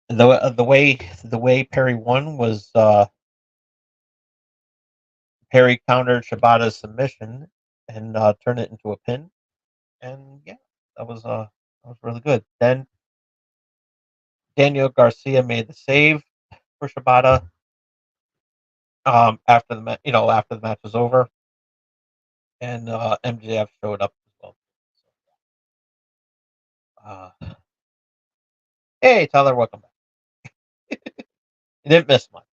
the way Perry won was Perry countered Shibata's submission and turned it into a pin, and yeah, that was really good. Then Daniel Garcia made the save for Shibata after after the match was over, and MJF showed up as well. Uh, Hey Tyler, welcome back. You didn't miss much.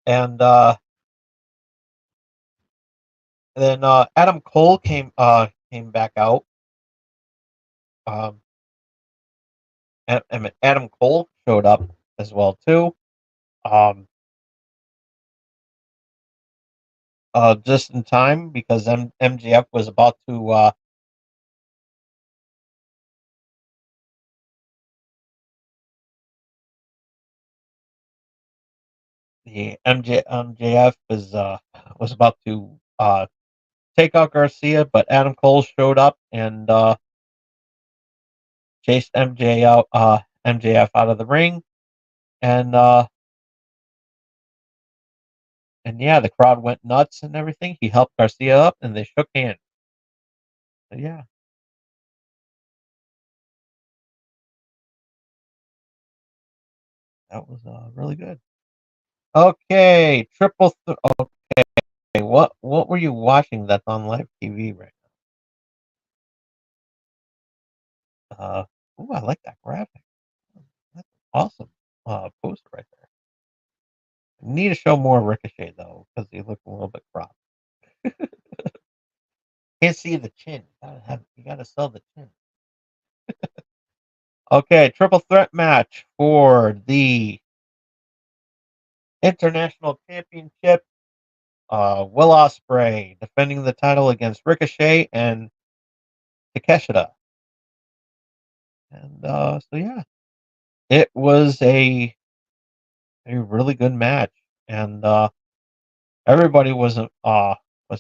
And then Adam Cole came back out. Um, and Adam Cole showed up as well too. Um, just in time because MJF was about to the MJF was about to take out Garcia, but Adam Cole showed up and chased MJF out of the ring, and yeah, the crowd went nuts and everything. He helped Garcia up, and they shook hands. So, yeah, that was really good. Okay, okay, what were you watching that's on live TV right now? Ooh, I like that graphic. That's awesome. Poster right there. Need to show more Ricochet though, because he looked a little bit cropped. Can't see the chin. You gotta sell the chin. Okay, triple threat match for the international championship. Will Ospreay defending the title against Ricochet and Takeshita. And so yeah, it was a really good match, and everybody was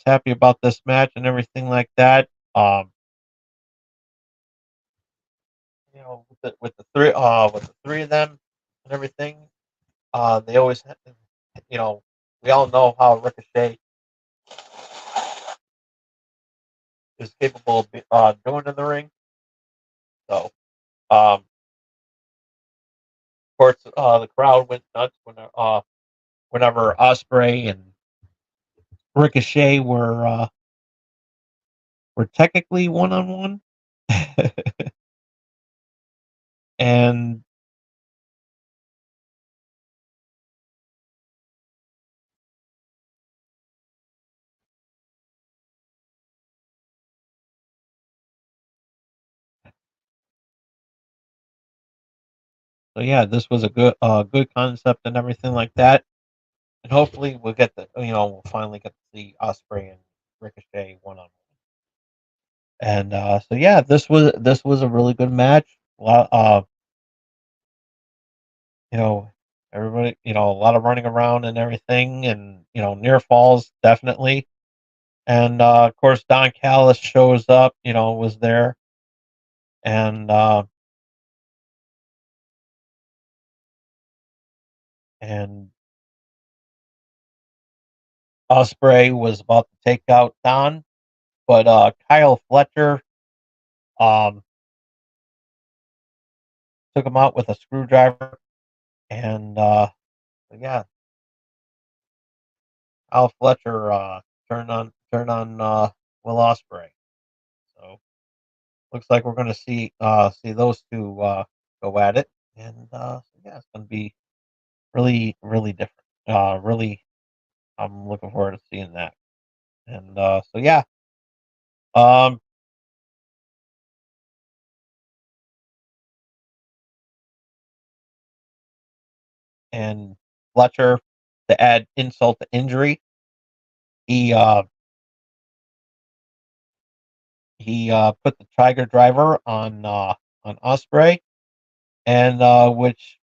happy about this match and everything like that. Um, with the three of them and everything, they always you know we all know how Ricochet is capable of doing in the ring. So of course, the crowd went nuts whenever Osprey and Ricochet were technically one on one, and So yeah, this was a good concept and everything like that. And hopefully we'll get we'll finally get to see Osprey and Ricochet one on one. And so yeah, this was a really good match. You know, everybody, a lot of running around and everything, and near falls definitely. And of course, Don Callis shows up. Was there, and and Osprey was about to take out Don, but Kyle Fletcher um, took him out with a screwdriver, and yeah, Kyle Fletcher turned on Will Osprey. So looks like we're going to see those two go at it, and yeah, it's going to be really really different. Really, I'm looking forward to seeing that. And so yeah, um, and Fletcher, to add insult to injury, he uh, he put the Tiger Driver on Osprey, and which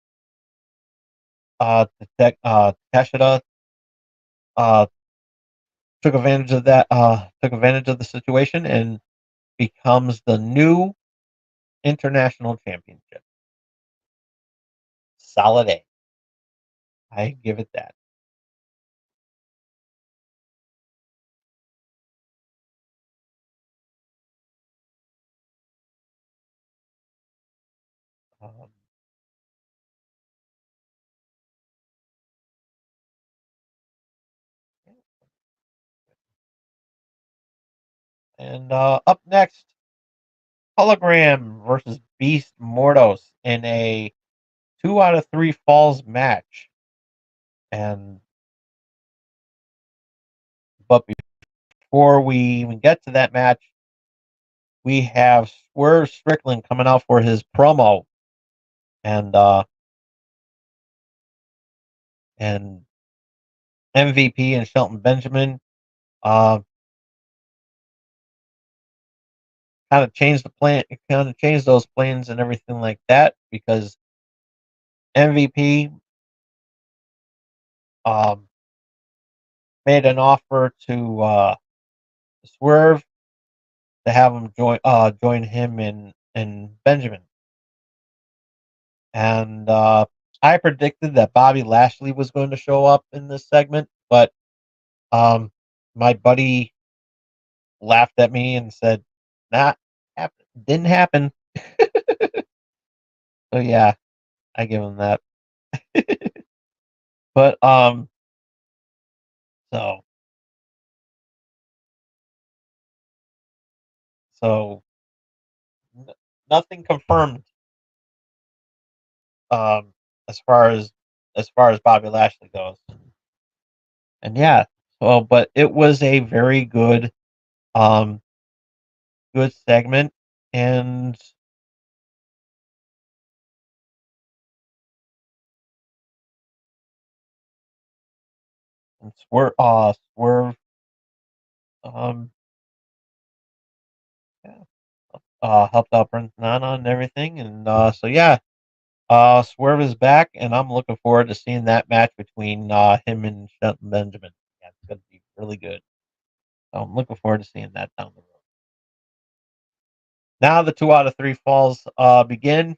Takeshita uh, took advantage of the situation and becomes the new international championship. Solid A. I give it that. Um, and up next, Hologram versus Beast Mordos in a 2 out of 3 falls match. And but before we even get to that match, we have Swerve Strickland coming out for his promo, and and MVP and Shelton Benjamin uh, kind of changed the plan, kind of changed those plans and everything like that, because MVP um, made an offer to Swerve to have him join him in Benjamin. And I predicted that Bobby Lashley was going to show up in this segment, but my buddy laughed at me and said, "Not happen, didn't happen." So yeah, I give him that. But so so n- nothing confirmed um as far as Bobby Lashley goes. And yeah, well, but it was a very um good segment, and Swerve um yeah, helped out Prince Nana and everything, and so yeah, Swerve is back, and I'm looking forward to seeing that match between him and Shelton Benjamin. Yeah, it's going to be really good. So I'm looking forward to seeing that down the road. Now the 2 out of 3 falls begin,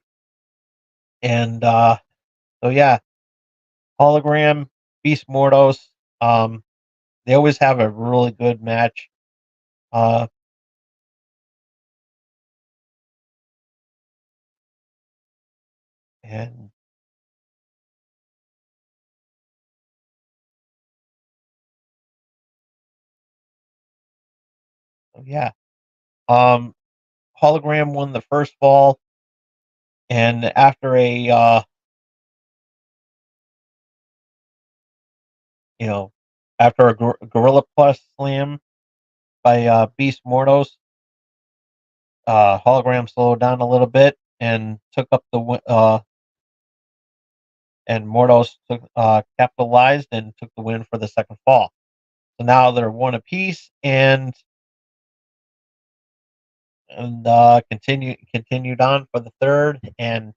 and so yeah, Hologram, Beast Mordos. Um, they always have a really good match. Uh, and so yeah, um, Hologram won the first fall, and you know, after a Gorilla Plus slam by Beast Mordos, Hologram slowed down a little bit and took up and Mordos capitalized and took the win for the second fall. So now they're one apiece, and continued on for the third, and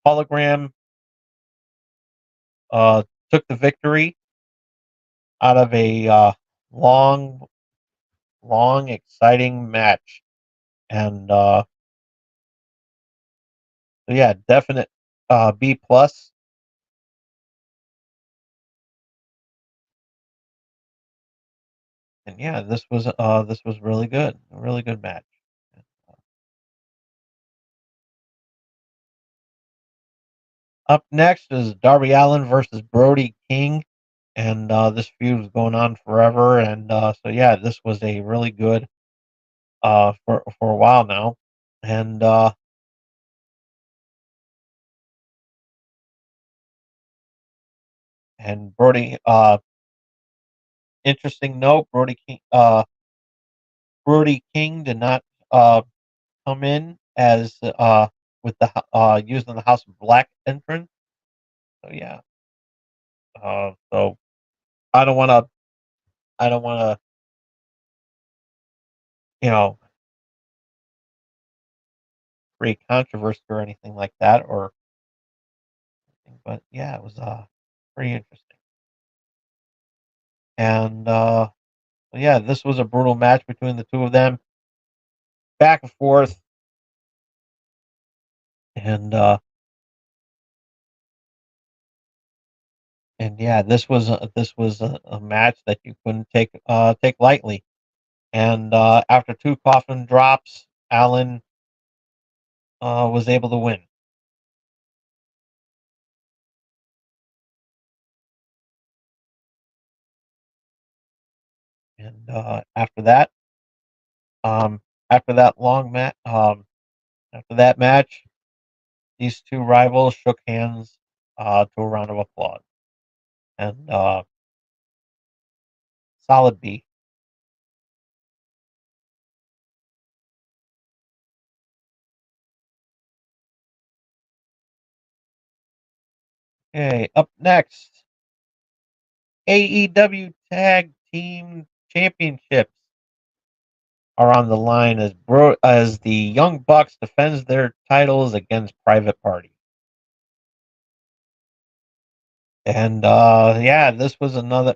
Hologram uh, took the victory out of a long, long, exciting match, and so yeah, definite B plus. And yeah, this was really good, a really good match. Up next is Darby Allin versus Brody King, and this feud was going on forever. And so yeah, this was a really good for a while now, and Brody. Interesting note: Brody King did not uh, come in as with the using the House of Black entrance. So yeah, so I don't want to. I don't want to. You know, create controversy or anything like that, or but yeah, it was pretty interesting. And yeah, this was a brutal match between the two of them, back and forth, and yeah, this was a match that you couldn't take lightly. And after two coffin drops, Allen was able to win. And um, after that after that match, these two rivals shook hands to a round of applause. And solid B. Okay, up next, AEW Tag Team Championships are on the line as the Young Bucks defends their titles against Private Party. And yeah, this was another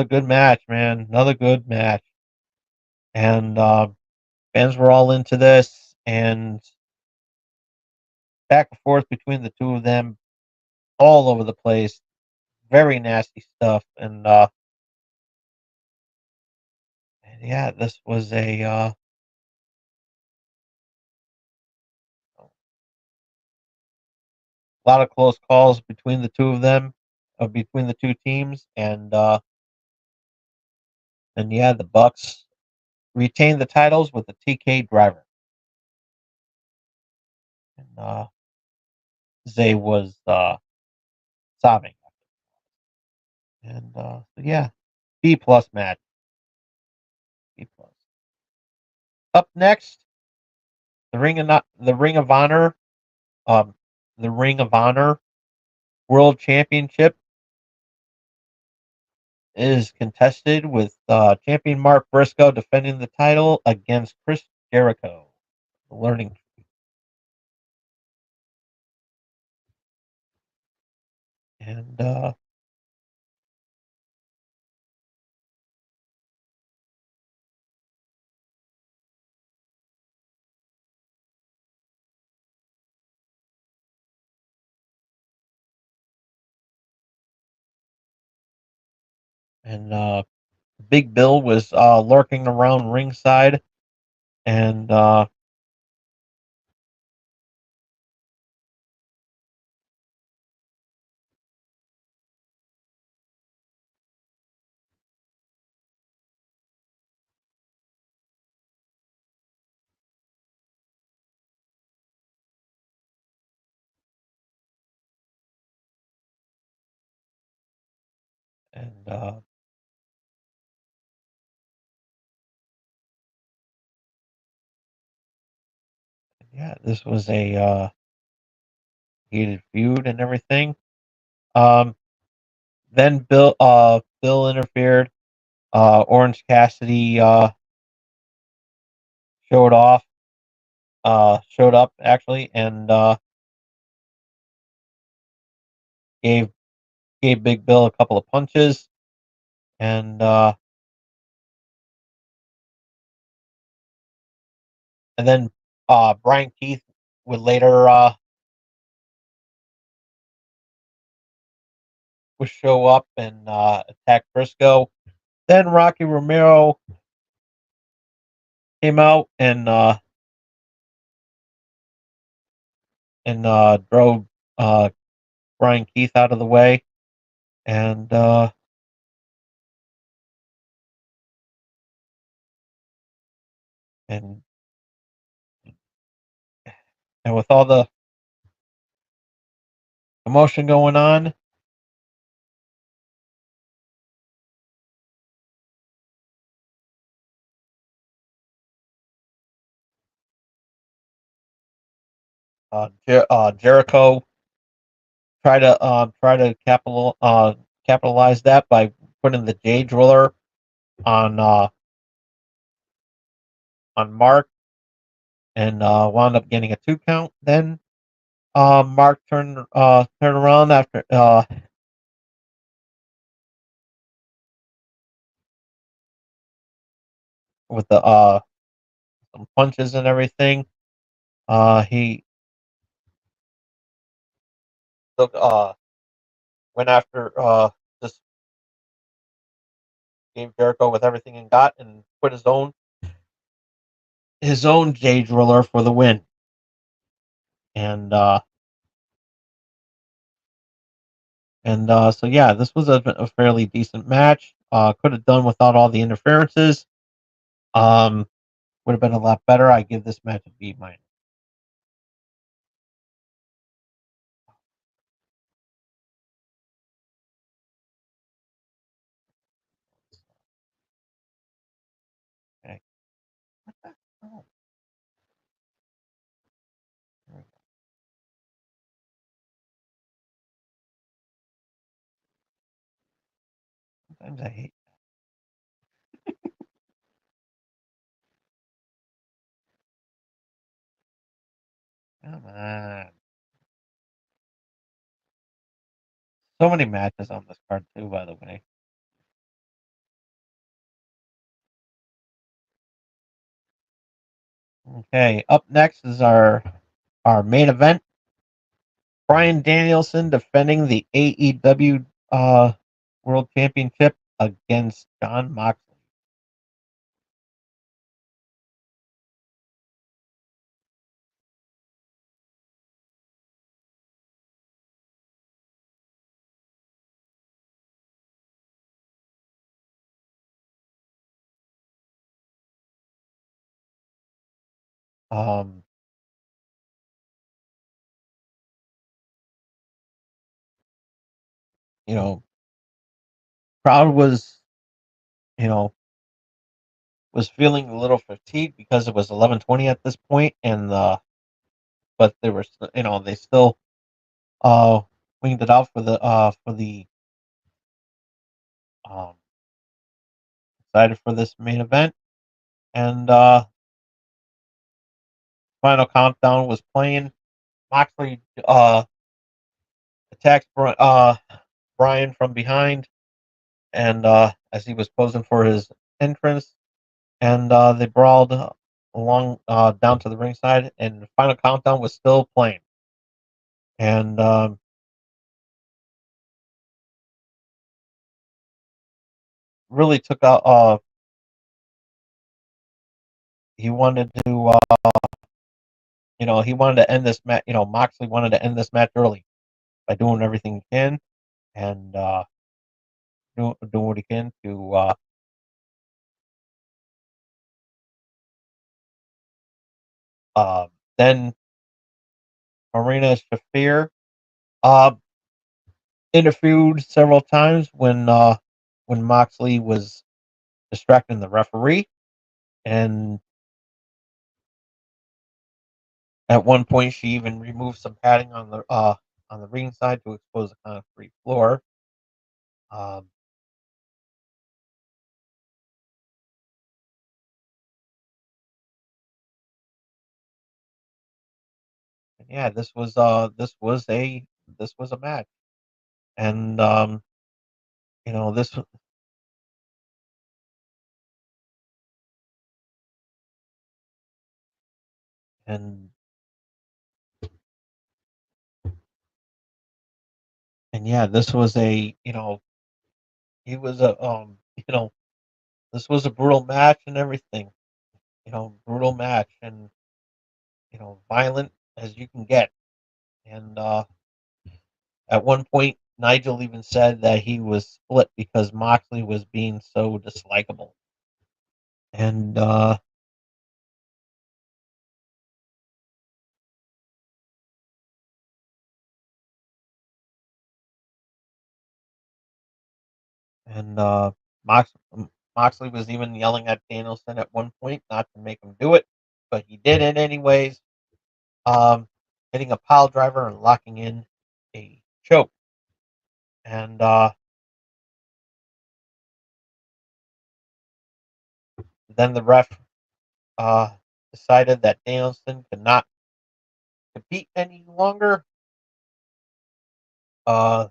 good match, man. Another good match. And fans were all into this, and back and forth between the two of them, all over the place. Very nasty stuff. And yeah, this was a lot of close calls between the two of them, between the two teams, and yeah, the Bucks retained the titles with the TK driver. And Zay was sobbing. And so yeah, B plus match. B plus. Up next, the Ring of Honor, um, the Ring of Honor World Championship is contested with champion Mark Briscoe defending the title against Chris Jericho. The Learning and Big Bill was lurking around ringside, and and yeah, this was a heated feud and everything. Um, then Bill interfered. Orange Cassidy showed off. Showed up actually, and gave Big Bill a couple of punches, and then Brian Keith would later would show up and attack Briscoe. Then Rocky Romero came out and drove uh, Brian Keith out of the way, and and and with all the commotion going on, Jericho try to capitalize that by putting the J Driller on Mark, and wound up getting a 2 count. Then Mark turned around after with the some punches and everything. He took went after just gave Jericho with everything and got, and put his own J Driller for the win. And so yeah, this was a fairly decent match. Could have done without all the interferences. Would have been a lot better. I give this match a B minus. Okay. Oh, sometimes I hate. Come on. So many matches on this card too, by the way. Okay, up next is our main event. Bryan Danielson defending the AEW World Championship against Jon Moxley. Um, you know, crowd was you know was feeling a little fatigued because it was 11:20 at this point, and but they were they still uh winged it out for the um excited for this main event, and final countdown was playing. Moxley attacked Bryan from behind, and as he was posing for his entrance, and they brawled along down to the ringside, and the final countdown was still playing, and really took out. He wanted to, he wanted to end this match. Moxley wanted to end this match early by doing everything he can, and doing what he can to uh, then Marina Shafir uh, interfered several times when Moxley was distracting the referee, and at one point she even removed some padding on the on the ring side to expose the concrete floor. Um, and yeah, this was a match, and you know this and and yeah, this was a he was a this was a brutal match and everything. Brutal match and violent as you can get. And at one point, Nigel even said that he was split because Moxley was being so dislikable. And and Mox, Moxley was even yelling at Danielson at one point not to make him do it, but he did it anyways, um, hitting a pile driver and locking in a choke. And then the ref uh, decided that Danielson could not compete any longer. Uh,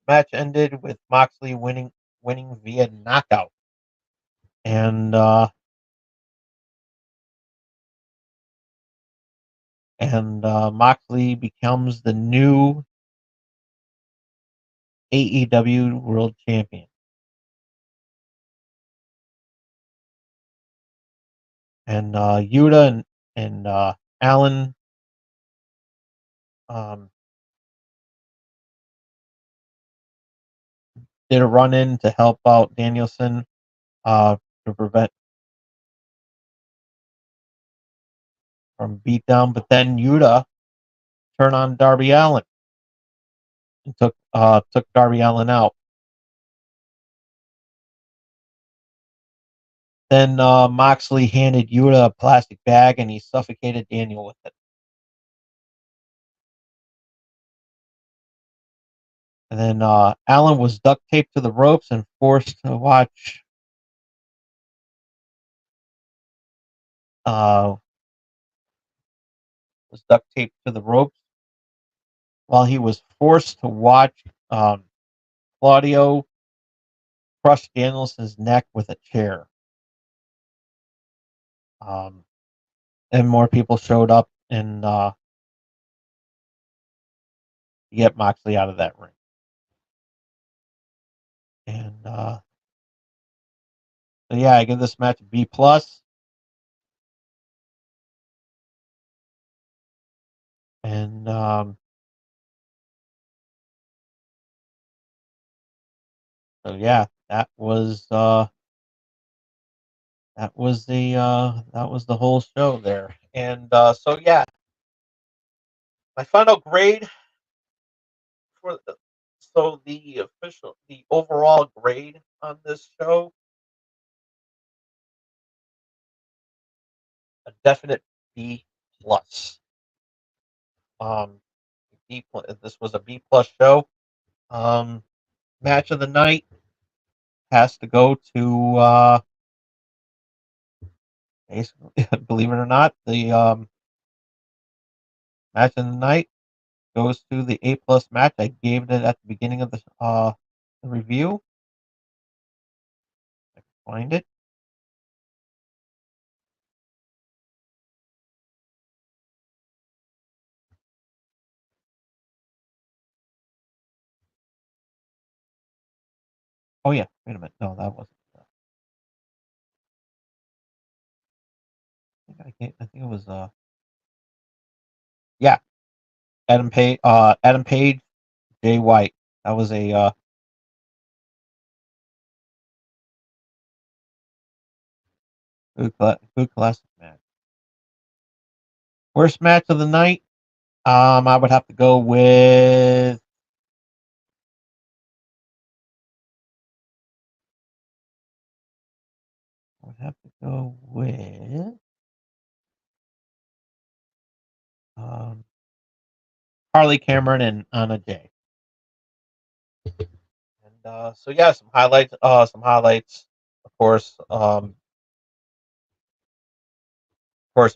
Match ended with Moxley winning via knockout, and Moxley becomes the new AEW World Champion. And Yuta and Allen um, did a run in to help out Danielson to prevent from beatdown, but then Yuta turned on Darby Allin and took Darby Allin out. Then Moxley handed Yuta a plastic bag and he suffocated Daniel with it. And then Allen was duct taped to the ropes and forced to watch uh, was duct taped to the ropes while he was forced to watch Claudio crush Danielson's neck with a chair. Um, and more people showed up and get Moxley out of that ring. And so yeah, I give this match a B plus. And so yeah, that was the whole show there. And so yeah, my final grade for the overall grade on this show, a definite B plus. Um, this was a B plus show. Um, Match of the night has to go to believe it or not, the match of the night goes to the A plus match. I gave it at the beginning of the review. I can find it. Oh yeah, wait a minute. No, that wasn't. I think it was. Yeah, Adam Page, Jay White. That was a good classic match. Worst match of the night. I would have to go with. I would have to go with. Um, Harley Cameron and Anna Jay. And so yeah, some highlights. Some highlights, of course.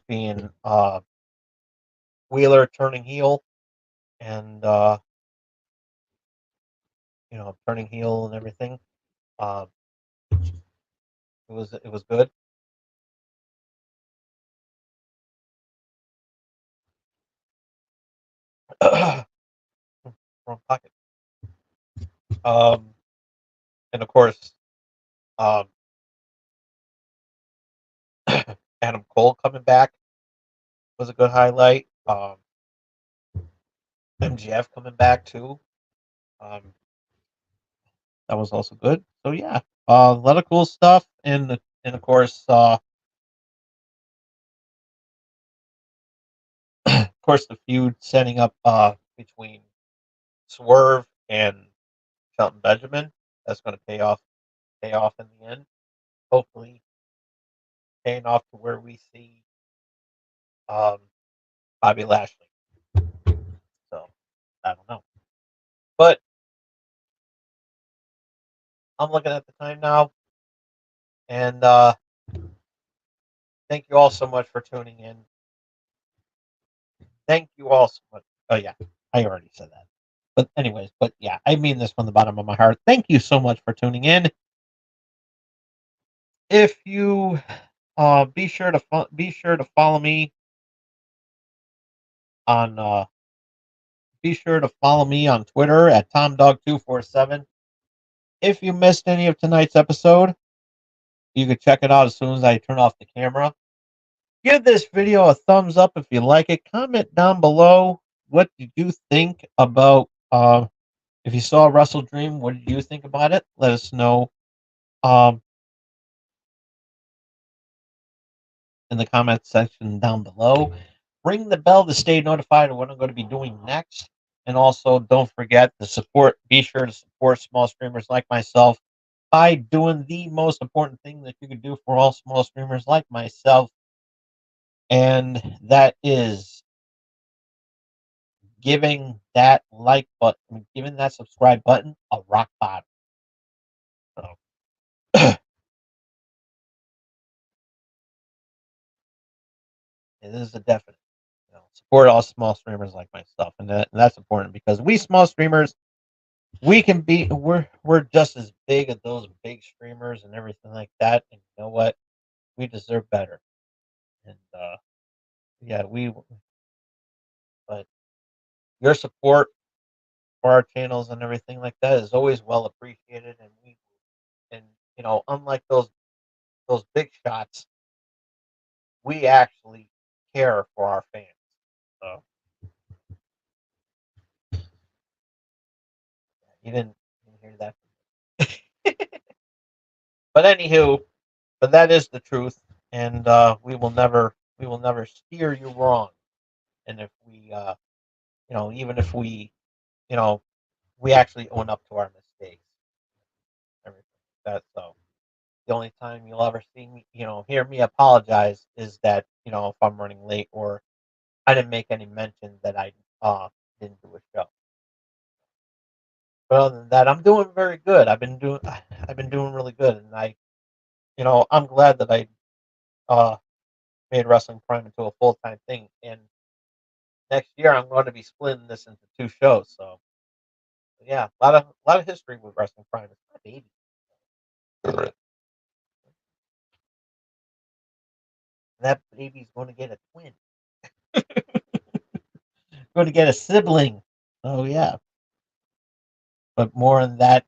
Being Wheeler turning heel and turning heel and everything. Uh, it was good. Wrong pocket. Um, and of course, um, Adam Cole coming back was a good highlight. MGF coming back too. Um, that was also good. So yeah, a lot of cool stuff, and of course, the feud setting up between Swerve and Shelton Benjamin. That's going to pay off in the end. Hopefully, paying off to where we see um, Bobby Lashley. So I don't know, but I'm looking at the time now, and thank you all so much for tuning in. Thank you all so much. Oh yeah, I already said that. But anyways, yeah, I mean this from the bottom of my heart. Thank you so much for tuning in. If you be sure to follow me on be sure to follow me on Twitter at TomDog247. If you missed any of tonight's episode, you can check it out as soon as I turn off the camera. Give this video a thumbs up if you like it. Comment down below what did you think about if you saw Wrestle Dream, what did you think about it? Let us know um in the comment section down below. Ring the bell to stay notified of what I'm going to be doing next. And also, don't forget to be sure to support small streamers like myself by doing the most important thing that you could do for all small streamers like myself. And that is giving that like button, giving that subscribe button a rock bottom. So, it is a definite. Support all small streamers like myself, and that's important because we small streamers, we're just as big as those big streamers and everything like that. And you know what? We deserve better. And yeah, but your support for our channels and everything like that is always well appreciated. And unlike those big shots, we actually care for our fans. So you didn't hear that. But anywho, that is the truth, and we will never steer you wrong. And if we, even if you know, we actually own up to our mistakes, everything like that. So the only time you'll ever see me, hear me apologize is that if I'm running late or I didn't make any mention that I didn't do a show. But other than that, I'm doing very good. I've been doing really good, and I'm glad that I uh made Wrestling Prime into a full time thing. And next year, I'm going to be splitting this into two shows. So yeah, a lot of history with Wrestling Prime. It's my baby. And that baby's going to get a twin. Going to get a sibling. Oh yeah, but more on that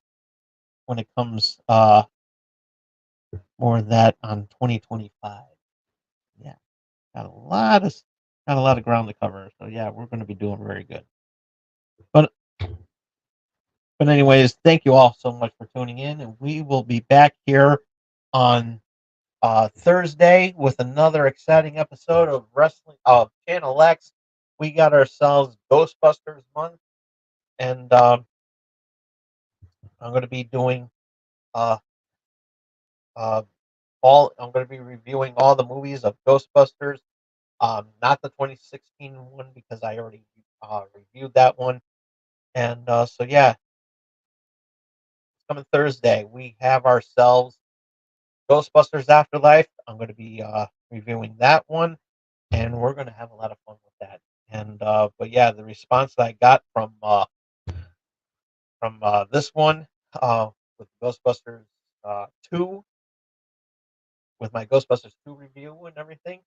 when it comes. More on that on 2025. Yeah, got a lot of got a lot of ground to cover. So yeah, we're going to be doing very good. But anyways, thank you all so much for tuning in, and we will be back here on Thursday with another exciting episode of Wrestling of Channel X. We got ourselves Ghostbusters month, and I'm going to be doing uh, uh, all. I'm going to be reviewing all the movies of Ghostbusters. Not the 2016 one because reviewed that one. And so yeah, coming Thursday, we have ourselves Ghostbusters Afterlife. I'm going to be reviewing that one, and we're going to have a lot of fun with that. And but yeah, the response that I got from this one with Ghostbusters 2, with my Ghostbusters 2 review and everything,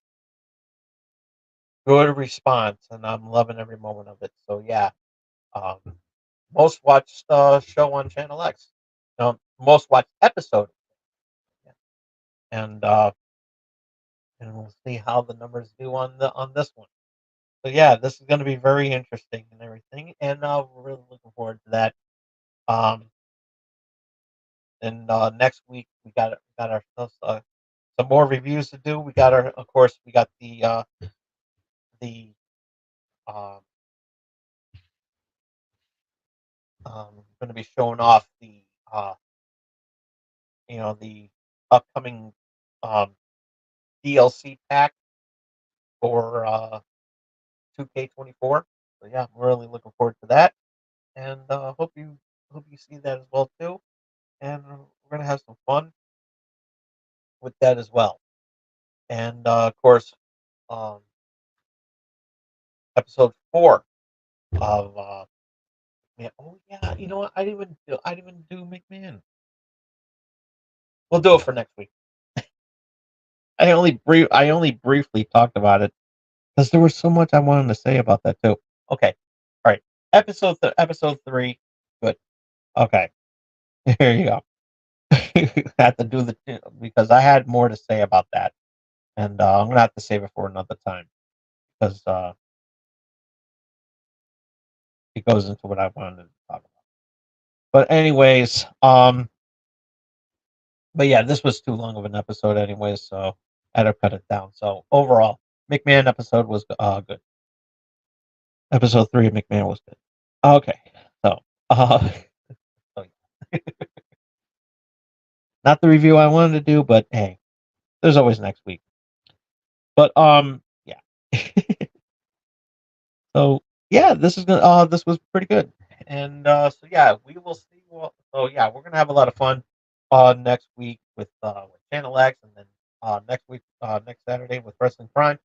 good response, and I'm loving every moment of it. So yeah, um, most watched show on Channel X, most watched episode, and we'll see how the numbers do on this one. So yeah, this is going to be very interesting and everything, and we're really looking forward to that. Um, and next week we got ourselves some more reviews to do. We got our, of course, we got the um, going to be showing off uh, the upcoming um, DLC pack for 2K24. So yeah, I'm really looking forward to that, and hope you see that as well too. And we're gonna have some fun with that as well. And of course, um, episode 4 of yeah. Oh yeah, you know what? I didn't even do McMahon. We'll do it for next week. I only briefly talked about it because there was so much I wanted to say about that too. Okay, all right. Episode 3. Good. Okay, here you go. Have to do the because I had more to say about that, and I'm gonna have to save it for another time because it goes into what I wanted to talk about. But anyways, but yeah, this was too long of an episode anyways, so I had to cut it down. So overall, McMahon episode was good. Episode 3 of McMahon was good. Okay, so so not the review I wanted to do, but hey, there's always next week. But yeah. So yeah, this was pretty good. And so yeah, we will see. So yeah, we're gonna have a lot of fun next week with Channel X, and then next week, next Saturday with Wrestling Prime.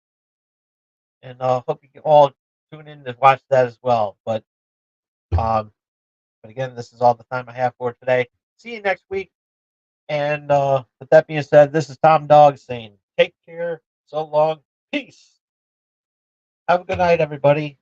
And hope you can all tune in to watch that as well. Um, but again, this is all the time I have for today. See you next week. And with that being said, this is Tom Dog saying, take care, so long, peace. Have a good night, everybody.